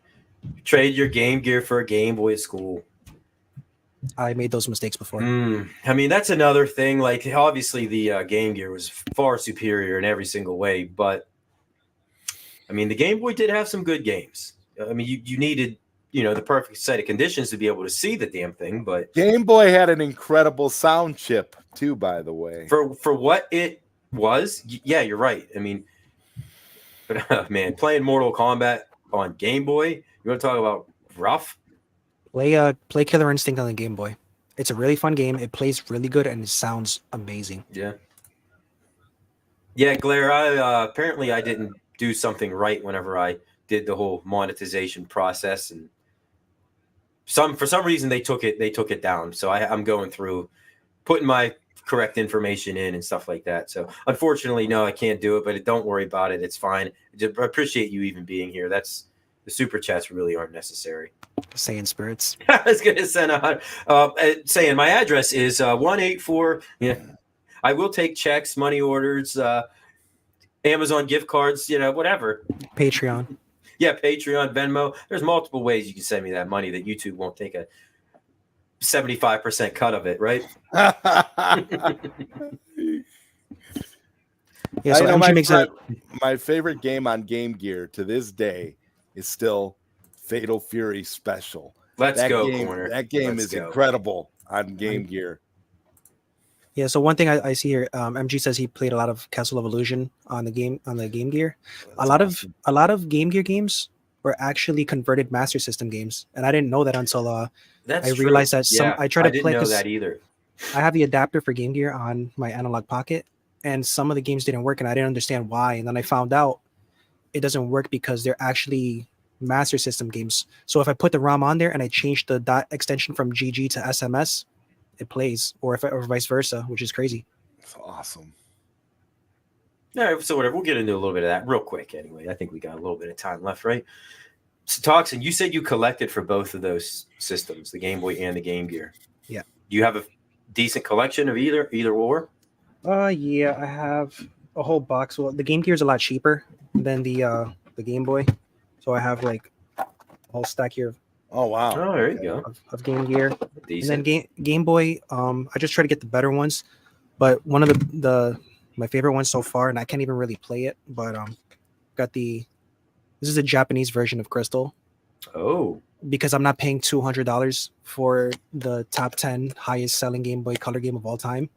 Trade your Game Gear for a Game Boy at school. I made those mistakes before. I mean, that's another thing. Like, obviously, the Game Gear was far superior in every single way, but I mean, the Game Boy did have some good games. I mean, you needed, the perfect set of conditions to be able to see the damn thing. But Game Boy had an incredible sound chip too, by the way. For what it was, yeah, you're right. I mean, but man, playing Mortal Kombat on Game Boy, you want to talk about rough? Play Killer Instinct on the Game Boy. It's a really fun game. It plays really good and it sounds amazing. Yeah, Glare. Apparently I didn't do something right whenever I did the whole monetization process, and for some reason they took it down. So I'm going through putting my correct information in and stuff like that. So unfortunately, no, I can't do it. But don't worry about it. It's fine. I appreciate you even being here. The super chats really aren't necessary. Saying spirits. I was gonna send out saying my address is 184. Yeah, I will take checks, money orders, Amazon gift cards, whatever. Patreon. Yeah, Patreon, Venmo. There's multiple ways you can send me that money that YouTube won't take a 75% cut of it, right? Yeah, so MG makes my favorite game on Game Gear to this day is still Fatal Fury Special. Let's go, game, Corner. That game is incredible on Game Gear. Yeah, so one thing I see here, MG says he played a lot of Castle of Illusion on the Game Gear. A lot of Game Gear games were actually converted Master System games, and I didn't know that until I realized that I tried to play. I didn't know that either. I have the adapter for Game Gear on my Analog Pocket, and some of the games didn't work, and I didn't understand why. And then I found out it doesn't work because they're actually Master System games. So if I put the ROM on there and I change the dot extension from GG to SMS, it plays, or vice versa, which is crazy. That's awesome. Yeah, so whatever. We'll get into a little bit of that real quick. Anyway, I think we got a little bit of time left, right? So, Toxin, you said you collected for both of those systems, the Game Boy and the Game Gear. Yeah. Do you have a decent collection of either or? Yeah, I have a whole box. Well, the Game Gear is a lot cheaper than the Game Boy, so I have like a whole stack here. Oh wow! Oh, there you go. Of Game Gear. Decent. And then Game Boy. I just try to get the better ones, but one of my favorite ones so far, and I can't even really play it, but got this is a Japanese version of Crystal. Oh. Because I'm not paying $200 for the top 10 highest selling Game Boy Color game of all time,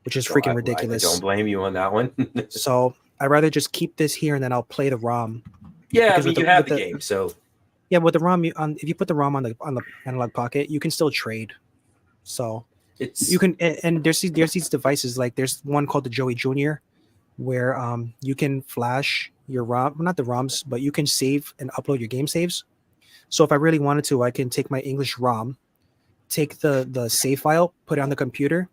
which is freaking ridiculous. I don't blame you on that one. So I'd rather just keep this here and then I'll play the ROM. Yeah, I mean, you have the game, so. Yeah, with the ROM, if you put the ROM on the Analog Pocket, you can still trade. So you can, and there's these devices, like there's one called the Joey Jr., where you can flash your ROM, not the ROMs, but you can save and upload your game saves. So if I really wanted to, I can take my English ROM, take the save file, put it on the computer,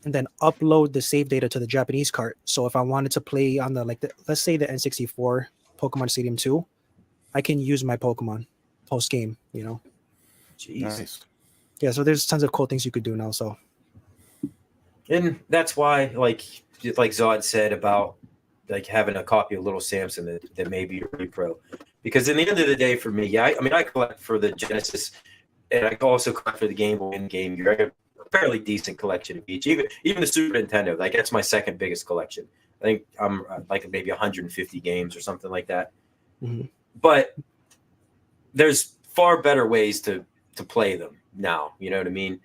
and then upload the save data to the Japanese cart. So if I wanted to play on let's say the N64 Pokemon Stadium 2, I can use my Pokemon post game, Jeez. Nice. Yeah, so there's tons of cool things you could do now. So, and that's why, like Zod said about like having a copy of Little Samson that may be a repro, because in the end of the day, for me, I mean, I collect for the Genesis, and I also collect for the Game Boy and Game Gear. I have a fairly decent collection of each, even the Super Nintendo. Like that's my second biggest collection. I think I'm like maybe 150 games or something like that. Mm-hmm. But there's far better ways to play them now, you know what I mean,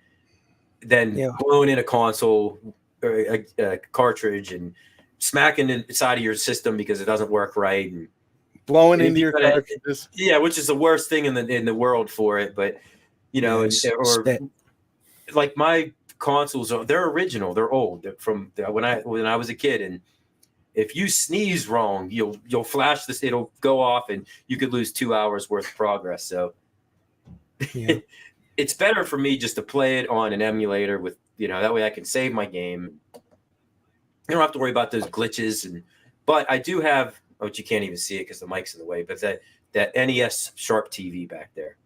than blowing in a console or a cartridge and smacking it inside of your system because it doesn't work right and blowing into your cartridges. Yeah, which is the worst thing in the world for it. But like my consoles, they're original, they're old, they're from when I was a kid, and if you sneeze wrong, you'll flash this, it'll go off, and you could lose 2 hours worth of progress. So it's better for me just to play it on an emulator with, that way I can save my game. You don't have to worry about those glitches. But I do have, which you can't even see it because the mic's in the way, but that NES Sharp TV back there,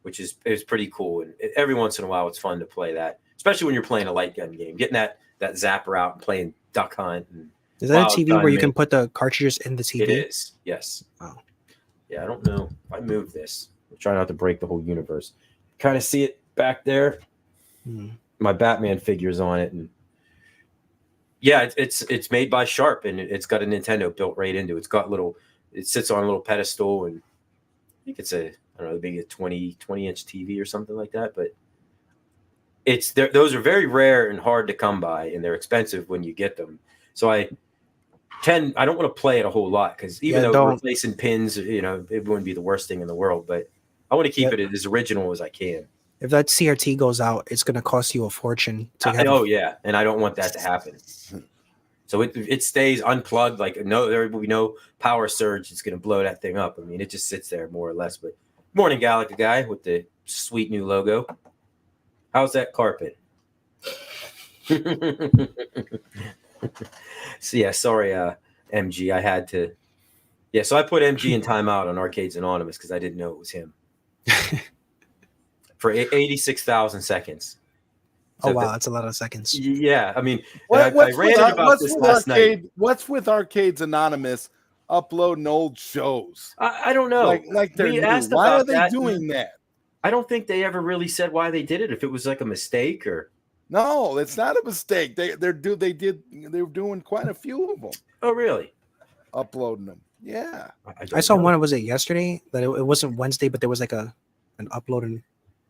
which is pretty cool. And every once in a while, it's fun to play that, especially when you're playing a light gun game, getting that zapper out and playing Duck Hunt. Is that a TV where you can put the cartridges in the TV? It is, yes. Oh. Yeah, I don't know if I move this. I'm trying not to break the whole universe. Kind of see it back there. My Batman figure's on it, and yeah, it's made by Sharp, and it's got a Nintendo built right into it. It's got it sits on a little pedestal, and I think it's maybe a 20-inch TV or something like that. But those are very rare and hard to come by, and they're expensive when you get them. So I don't want to play it a whole lot, because even though replacing pins, it wouldn't be the worst thing in the world, but I want to keep it as original as I can. If that CRT goes out, it's going to cost you a fortune. Yeah, and I don't want that to happen. So it stays unplugged. Like there will be no power surge. It's going to blow that thing up. I mean, it just sits there more or less. But morning, Galaga guy with the sweet new logo. How's that carpet? So yeah, sorry, MG. I had to. Yeah, so I put MG in timeout on Arcades Anonymous because I didn't know it was him. For 86,000 seconds. Oh wow, that's a lot of seconds. Yeah, I mean, I ranted about this last night. What's with Arcades Anonymous uploading old shows? I don't know. Like they're we new. asked Why about are they that, doing that? I don't think they ever really said why they did it. If it was like a mistake or no, it's not a mistake. They were doing quite a few of them. Oh, really? Uploading them. Yeah. I saw one. Was it yesterday? That it wasn't Wednesday, but there was like an upload. And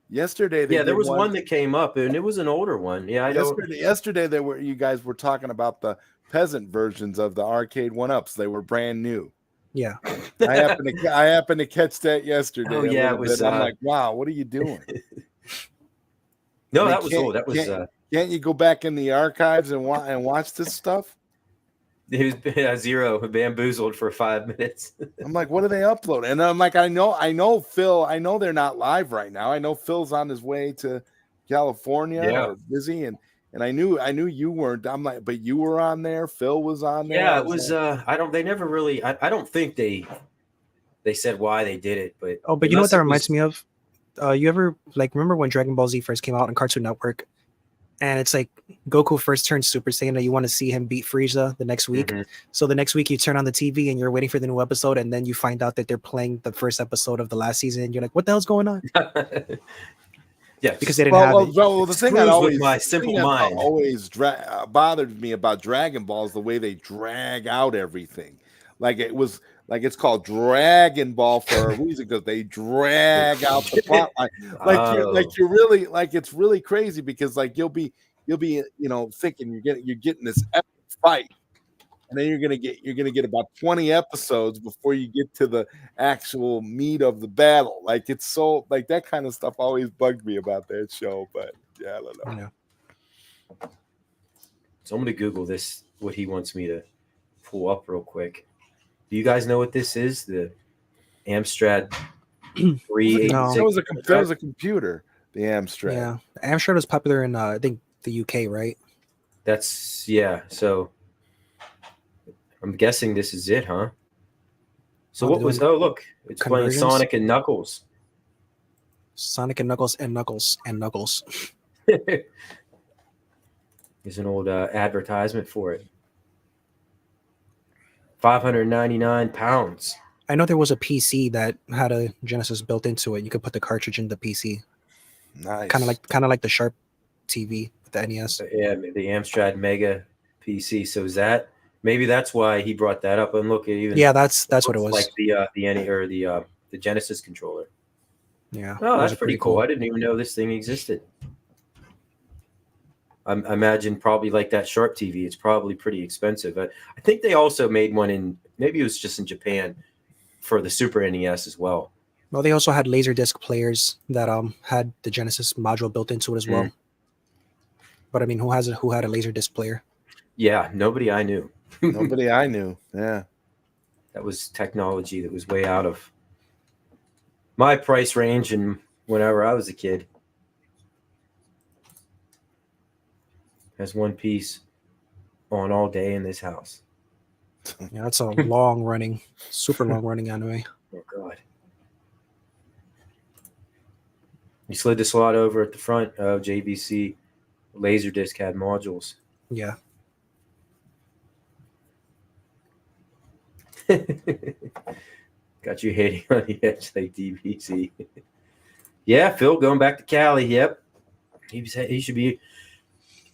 yesterday, there was one that came up, and it was an older one. Yeah, yesterday you guys were talking about the peasant versions of the arcade 1-ups. They were brand new. Yeah. I happened to catch that yesterday. Oh yeah, it was. I'm like, wow, what are you doing? No, that was old. That was. Can't you go back in the archives and watch this stuff? He was zero bamboozled for 5 minutes. I'm like, what are they uploading? And I'm like, I know Phil. I know they're not live right now. I know Phil's on his way to California or busy, and I knew you weren't. I'm like, but you were on there. Phil was on there. Yeah, it was. They never really. I don't think they said why they did it, but but you know what that reminds me of? You ever remember when Dragon Ball Z first came out on Cartoon Network? And it's like Goku first turns Super Saiyan, and you want to see him beat Frieza the next week. Mm-hmm. So the next week you turn on the TV and you're waiting for the new episode, and then you find out that they're playing the first episode of the last season. And you're like, "What the hell's going on?" Yeah, because they didn't have it. Well, the thing that always bothered me about Dragon Ball is the way they drag out everything. It's called Dragon Ball for a reason, because they drag out the plot line. It's really crazy, because you'll be thinking you're getting this epic fight, and then you're gonna get about 20 episodes before you get to the actual meat of the battle. It's so that kind of stuff always bugged me about that show. But yeah, I don't know. Yeah. So I'm gonna Google this, what he wants me to pull up real quick. Do you guys know what this is? The Amstrad 386? No. That was a computer, the Amstrad. Yeah. The Amstrad was popular in, I think, the UK, right? So I'm guessing this is it, huh? So look, it's playing Sonic and Knuckles. Sonic and Knuckles and Knuckles and Knuckles. There's an old advertisement for it. 599 pounds. I know there was a PC that had a Genesis built into it. You could put the cartridge in the PC. Nice. Kind of like the Sharp TV with the NES. Yeah, the Amstrad Mega PC. So maybe that's why he brought that up. And look, that's what it was. Like the Genesis controller. Yeah. Oh, that's pretty cool. I didn't even know this thing existed. I imagine probably like that Sharp TV. It's probably pretty expensive. I think they also made one maybe it was just in Japan for the Super NES as well. Well, they also had Laserdisc players that had the Genesis module built into it as well. But I mean, who had a Laserdisc player? Yeah, nobody I knew. Nobody I knew. Yeah, that was technology that was way out of my price range and whenever I was a kid. Has one piece on all day in this house. Yeah, that's a super long running anime. Oh God! You slid the slot over at the front of JVC. Laserdisc had modules. Yeah. Got you hating on the edge like DVC. Yeah, Phil going back to Cali. Yep, he should be.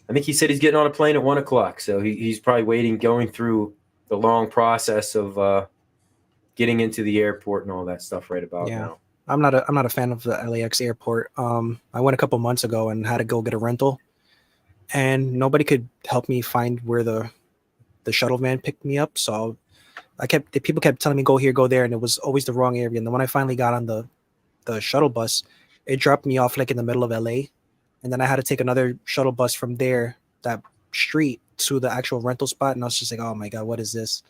I think he said he's getting on a plane at 1:00, so he's probably going through the long process of getting into the airport and all that stuff right about now. I'm not a fan of the LAX airport. I went a couple months ago and had to go get a rental, and nobody could help me find where the shuttle van picked me up. So people kept telling me go here, go there, and it was always the wrong area. And then when I finally got on the shuttle bus, it dropped me off in the middle of LA. And then I had to take another shuttle bus from there, that street, to the actual rental spot. And I was just like, oh my God, what is this?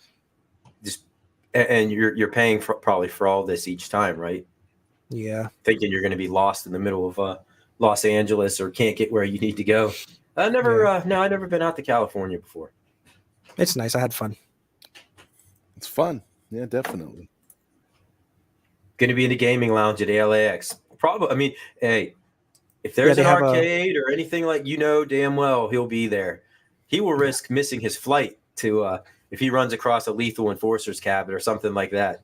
And you're paying probably for all this each time, right? Yeah. Thinking you're going to be lost in the middle of Los Angeles or can't get where you need to go. I've never been out to California before. It's nice. I had fun. It's fun. Yeah, definitely. Going to be in the gaming lounge at LAX. Probably. I mean, hey, If there's they an have arcade or anything like, damn well he'll be there. He will risk missing his flight to if he runs across a Lethal Enforcer's cabin or something like that.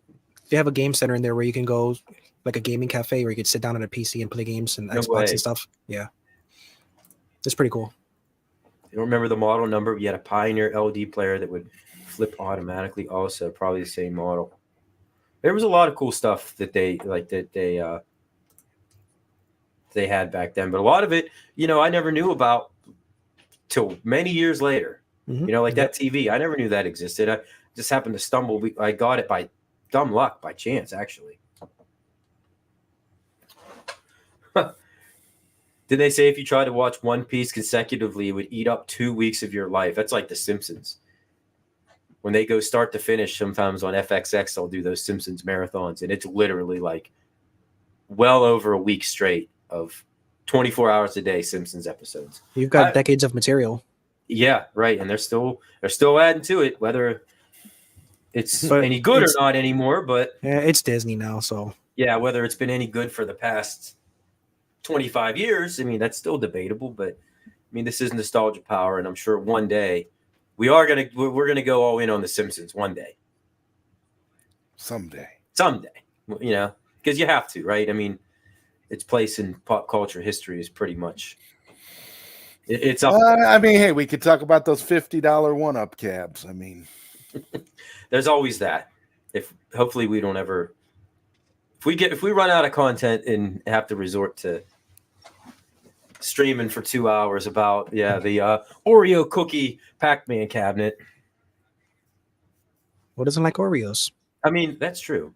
They have a game center in there where you can go, like a gaming cafe where you could sit down on a PC and play games and No Xbox way. and stuff. Yeah, it's pretty cool. You don't remember the model number? We had a Pioneer LD player that would flip automatically. Also, probably the same model. There was a lot of cool stuff that they had back then, but a lot of it, I never knew about till many years later. Mm-hmm. That TV, I never knew that existed. I just happened to stumble. I got it by dumb luck, by chance, actually. Did they say if you tried to watch One Piece consecutively, it would eat up 2 weeks of your life? That's like The Simpsons. When they go start to finish, sometimes on FXX, they'll do those Simpsons marathons, and it's literally like well over a week straight of 24 hours a day Simpsons episodes. You've got decades of material. Yeah, right, and they're still adding to it, whether it's any good or not anymore. But yeah, it's Disney now, so yeah, whether it's been any good for the past 25 years, I mean, that's still debatable. But I mean, this is nostalgia power, and I'm sure one day we're gonna go all in on the Simpsons one day. Someday, because you have to, right? I mean, its place in pop culture history is pretty much it's up. I mean, hey, we could talk about those $50 1-up cabs. I mean, there's always that. If hopefully we don't ever, if we run out of content and have to resort to streaming for 2 hours about the Oreo cookie Pac-Man cabinet. Who doesn't like Oreos? I mean, that's true.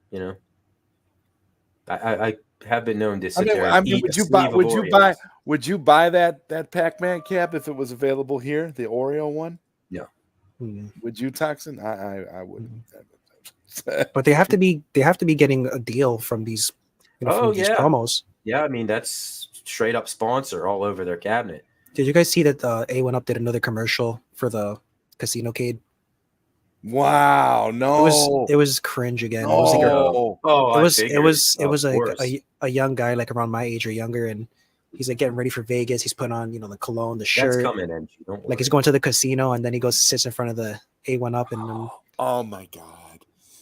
I have been known to sit there. I mean, would you buy that Pac-Man cap if it was available here, the Oreo one? No. Would you, Toxin? I wouldn't. But they have to be getting a deal from these, from these promos. Yeah, I mean, that's straight up sponsor all over their cabinet. Did you guys see that A1UP did another commercial for the Casino Cade? Wow, no, it was cringe again. Oh, it was a young guy like around my age or younger, and he's like getting ready for Vegas. He's putting on the cologne, the shirt. That's coming in. Like he's going to the casino, and then he goes sits in front of the A1UP, and oh my god,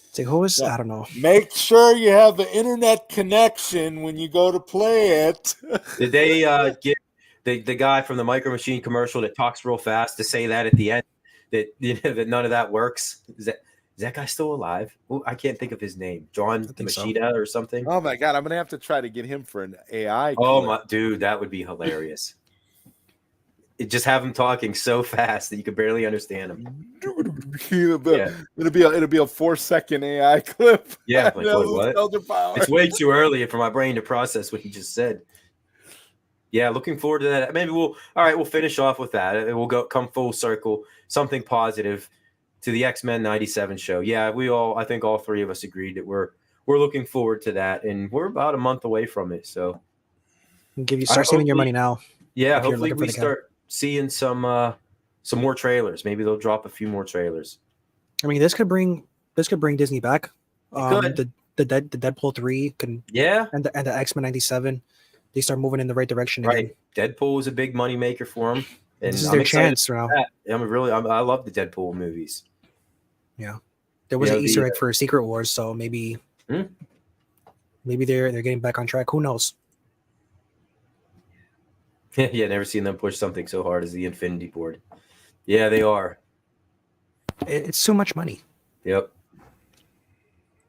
it's like who is I don't know. Make sure you have the internet connection when you go to play it. Did they get the guy from the Micro Machine commercial that talks real fast to say that at the end? That that none of that works. Is that guy still alive? Ooh, I can't think of his name. John Machida or something. Oh my god, I'm gonna have to try to get him for an AI. Oh my dude, that would be hilarious. Just have him talking so fast that you could barely understand him. It'll be a 4-second AI clip. Yeah, like, what? It's way too early for my brain to process what he just said. Yeah, looking forward to that. Maybe we'll finish off with that. We'll come full circle, something positive to the X-Men 97 show. Yeah, I think all three of us agreed that we're looking forward to that, and we're about a month away from it. So start saving your money now. Yeah, hopefully we start seeing some more trailers. Maybe they'll drop a few more trailers. I mean, this could bring Disney back. The Deadpool 3 can and the X-Men 97. They start moving in the right direction again. Deadpool is a big money maker for them, and this is their chance now. I love the Deadpool movies. Yeah, there was an Easter egg for Secret Wars, so maybe they're getting back on track. Who knows? Yeah, never seen them push something so hard as the Infinity Board. Yeah, they are. It's too much money. Yep.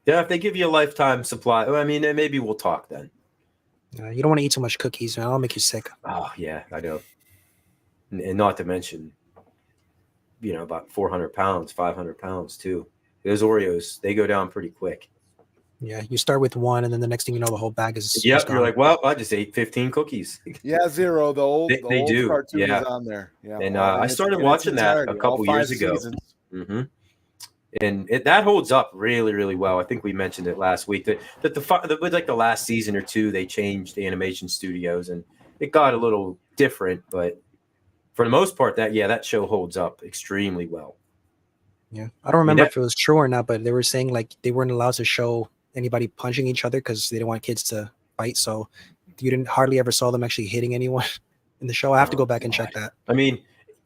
Yeah, if they give you a lifetime supply, I mean, maybe we'll talk then. You don't want to eat too much cookies, man. I'll make you sick. Oh, yeah, I know. And not to mention, about 400 pounds, 500 pounds, too. Those Oreos, they go down pretty quick. Yeah, you start with one, and then the next thing you know, the whole bag is Yep, you're like, well, I just ate 15 cookies. Yeah, Zero, the old cartoon is on there. Yeah, and I started watching that a couple years ago. Mm-hmm. And that holds up really, really well. I think we mentioned it last week that with like the last season or two, they changed the animation studios and it got a little different. But for the most part, that show holds up extremely well. Yeah, I don't remember if it was true or not, but they were saying like they weren't allowed to show anybody punching each other because they didn't want kids to fight. So you didn't hardly ever saw them actually hitting anyone in the show. I have to go back and check that. I mean,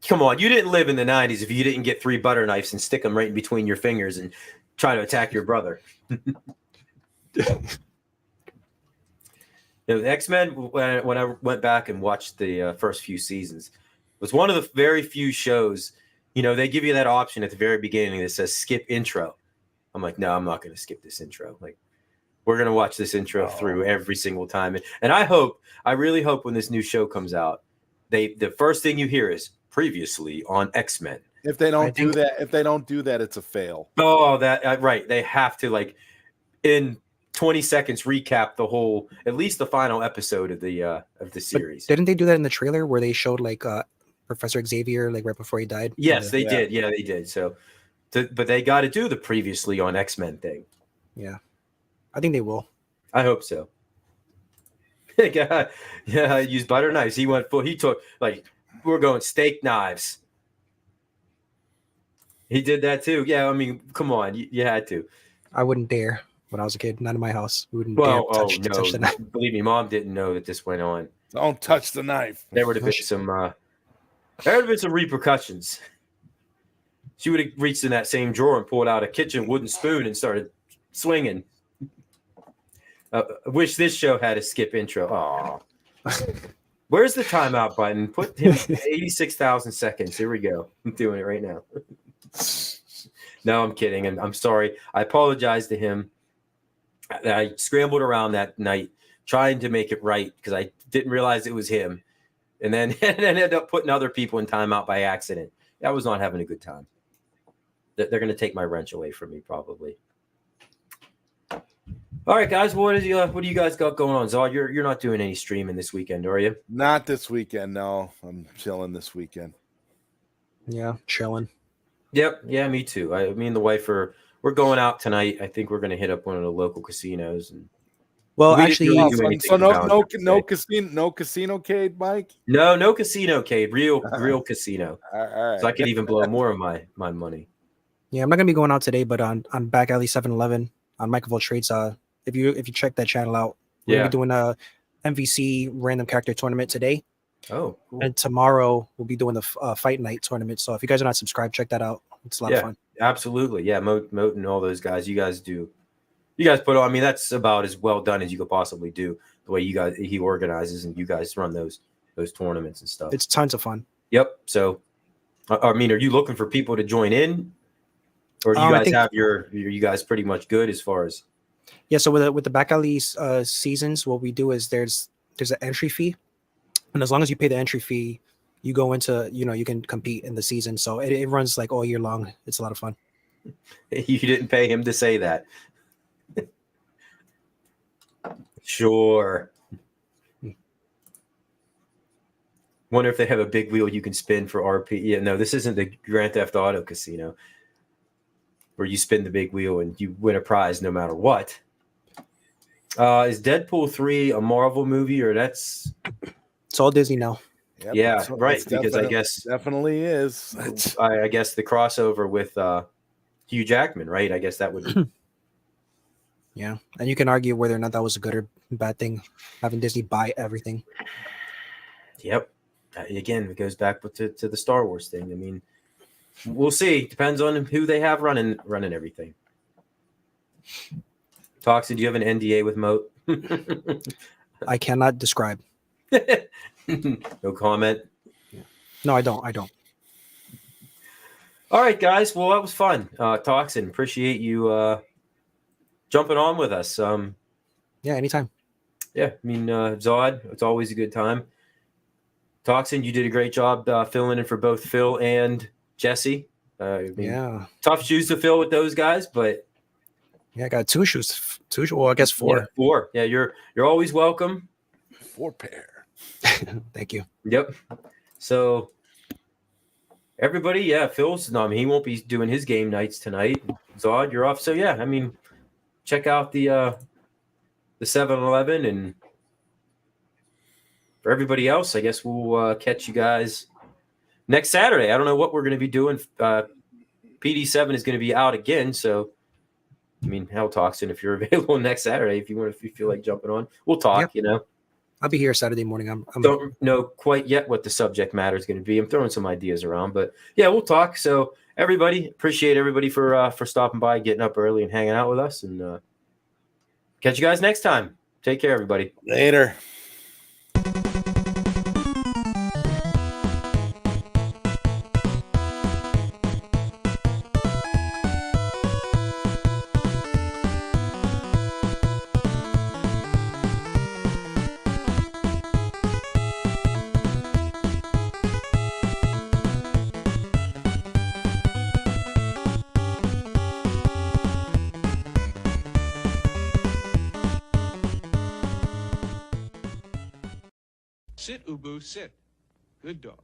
come on, you didn't live in the 90s if you didn't get 3 butter knives and stick them right in between your fingers and try to attack your brother. The X-Men, when I went back and watched the first few seasons, was one of the very few shows, they give you that option at the very beginning that says skip intro. I'm like, no, I'm not going to skip this intro. Like, we're going to watch this intro through every single time. And I really hope when this new show comes out, the first thing you hear is previously on X-Men. If they don't do that, it's a fail. Oh, that right. They have to, like, in 20 seconds recap the whole, at least the final episode of the series. But didn't they do that in the trailer where they showed like Professor Xavier like right before he died? Yes, they did. Yeah, they did. So, but they got to do the previously on X-Men thing. Yeah, I think they will. I hope so. Yeah, he used butter knives. He went full. He took, like, we're going steak knives. He did that too. Yeah, I mean, come on, you had to. I wouldn't dare. When I was a kid, not in my house. We wouldn't dare touch the knife. Believe me, Mom didn't know that this went on. Don't touch the knife. There would have been some repercussions. She would have reached in that same drawer and pulled out a kitchen wooden spoon and started swinging. I wish this show had a skip intro. Aw. Where's the timeout button? Put him 86,000 seconds. Here we go. I'm doing it right now. No, I'm kidding. And I'm sorry. I apologize to him. I scrambled around that night trying to make it right because I didn't realize it was him. And then ended up putting other people in timeout by accident. I was not having a good time. They're going to take my wrench away from me probably. All right, guys. What do you guys got going on? Zod, you're not doing any streaming this weekend, are you? Not this weekend. No, I'm chilling this weekend. Yeah, chilling. Yep. Yeah, me too. Me and the wife we're going out tonight. I think we're going to hit up one of the local casinos. And actually, no casino-cade, Mike. No casino-cade. Real casino. All right. So I could even blow more of my money. Yeah, I'm not gonna be going out today, but on Back Alley 7-Eleven on Michaelville Trades. If you check that channel out, we're gonna be doing a MVC random character tournament today. Oh, cool. And tomorrow we'll be doing the fight night tournament. So if you guys are not subscribed, check that out. It's a lot of fun. Absolutely. Yeah, Moat and all those guys. You guys put on. I mean, that's about as well done as you could possibly do. The way he organizes and you guys run those tournaments and stuff. It's tons of fun. Yep. So, I mean, are you looking for people to join in, or do you guys have you guys pretty much good as far as? Yeah. So with the Back Alley seasons, what we do is there's an entry fee, and as long as you pay the entry fee, you go into, you can compete in the season. So it runs like all year long. It's a lot of fun. You didn't pay him to say that. Sure. Wonder if they have a big wheel you can spin for RP. Yeah, no, this isn't the Grand Theft Auto casino where you spin the big wheel and you win a prize no matter what. Is Deadpool 3 a Marvel movie or it's all Disney now? Yep, yeah, right. Because I guess definitely is. I guess the crossover with Hugh Jackman, right? I guess that would. Yeah, and you can argue whether or not that was a good or bad thing, having Disney buy everything. Yep. Again, it goes back to the Star Wars thing. I mean, we'll see. Depends on who they have running everything. Toxin, do you have an NDA with Moat? I cannot describe. No comment. No, I don't. All right, guys. Well, that was fun. Toxin, appreciate you jumping on with us. Yeah, anytime. Yeah, I mean, Zod, it's always a good time. Toxin, you did a great job filling in for both Phil and Jesse. Yeah. Tough shoes to fill with those guys, but yeah, I got two shoes. Well, I guess 4. Yeah, 4. Yeah, you're always welcome. 4 pair. Thank you. Yep. So everybody, yeah, Phil's he won't be doing his game nights tonight. Zod, you're off. So yeah, I mean, check out the 7-Eleven, and for everybody else, I guess we'll catch you guys next Saturday. I don't know what we're going to be doing. PD7 is going to be out again, so I mean, hell, Toxin, if you're available next Saturday, if you feel like jumping on, we'll talk. Yep. I'll be here Saturday morning. I'm don't know quite yet what the subject matter is going to be. I'm throwing some ideas around, but yeah, we'll talk. So everybody, appreciate everybody for stopping by, getting up early, and hanging out with us. And catch you guys next time. Take care, everybody. Later. Sit, Ubu, sit. Good dog.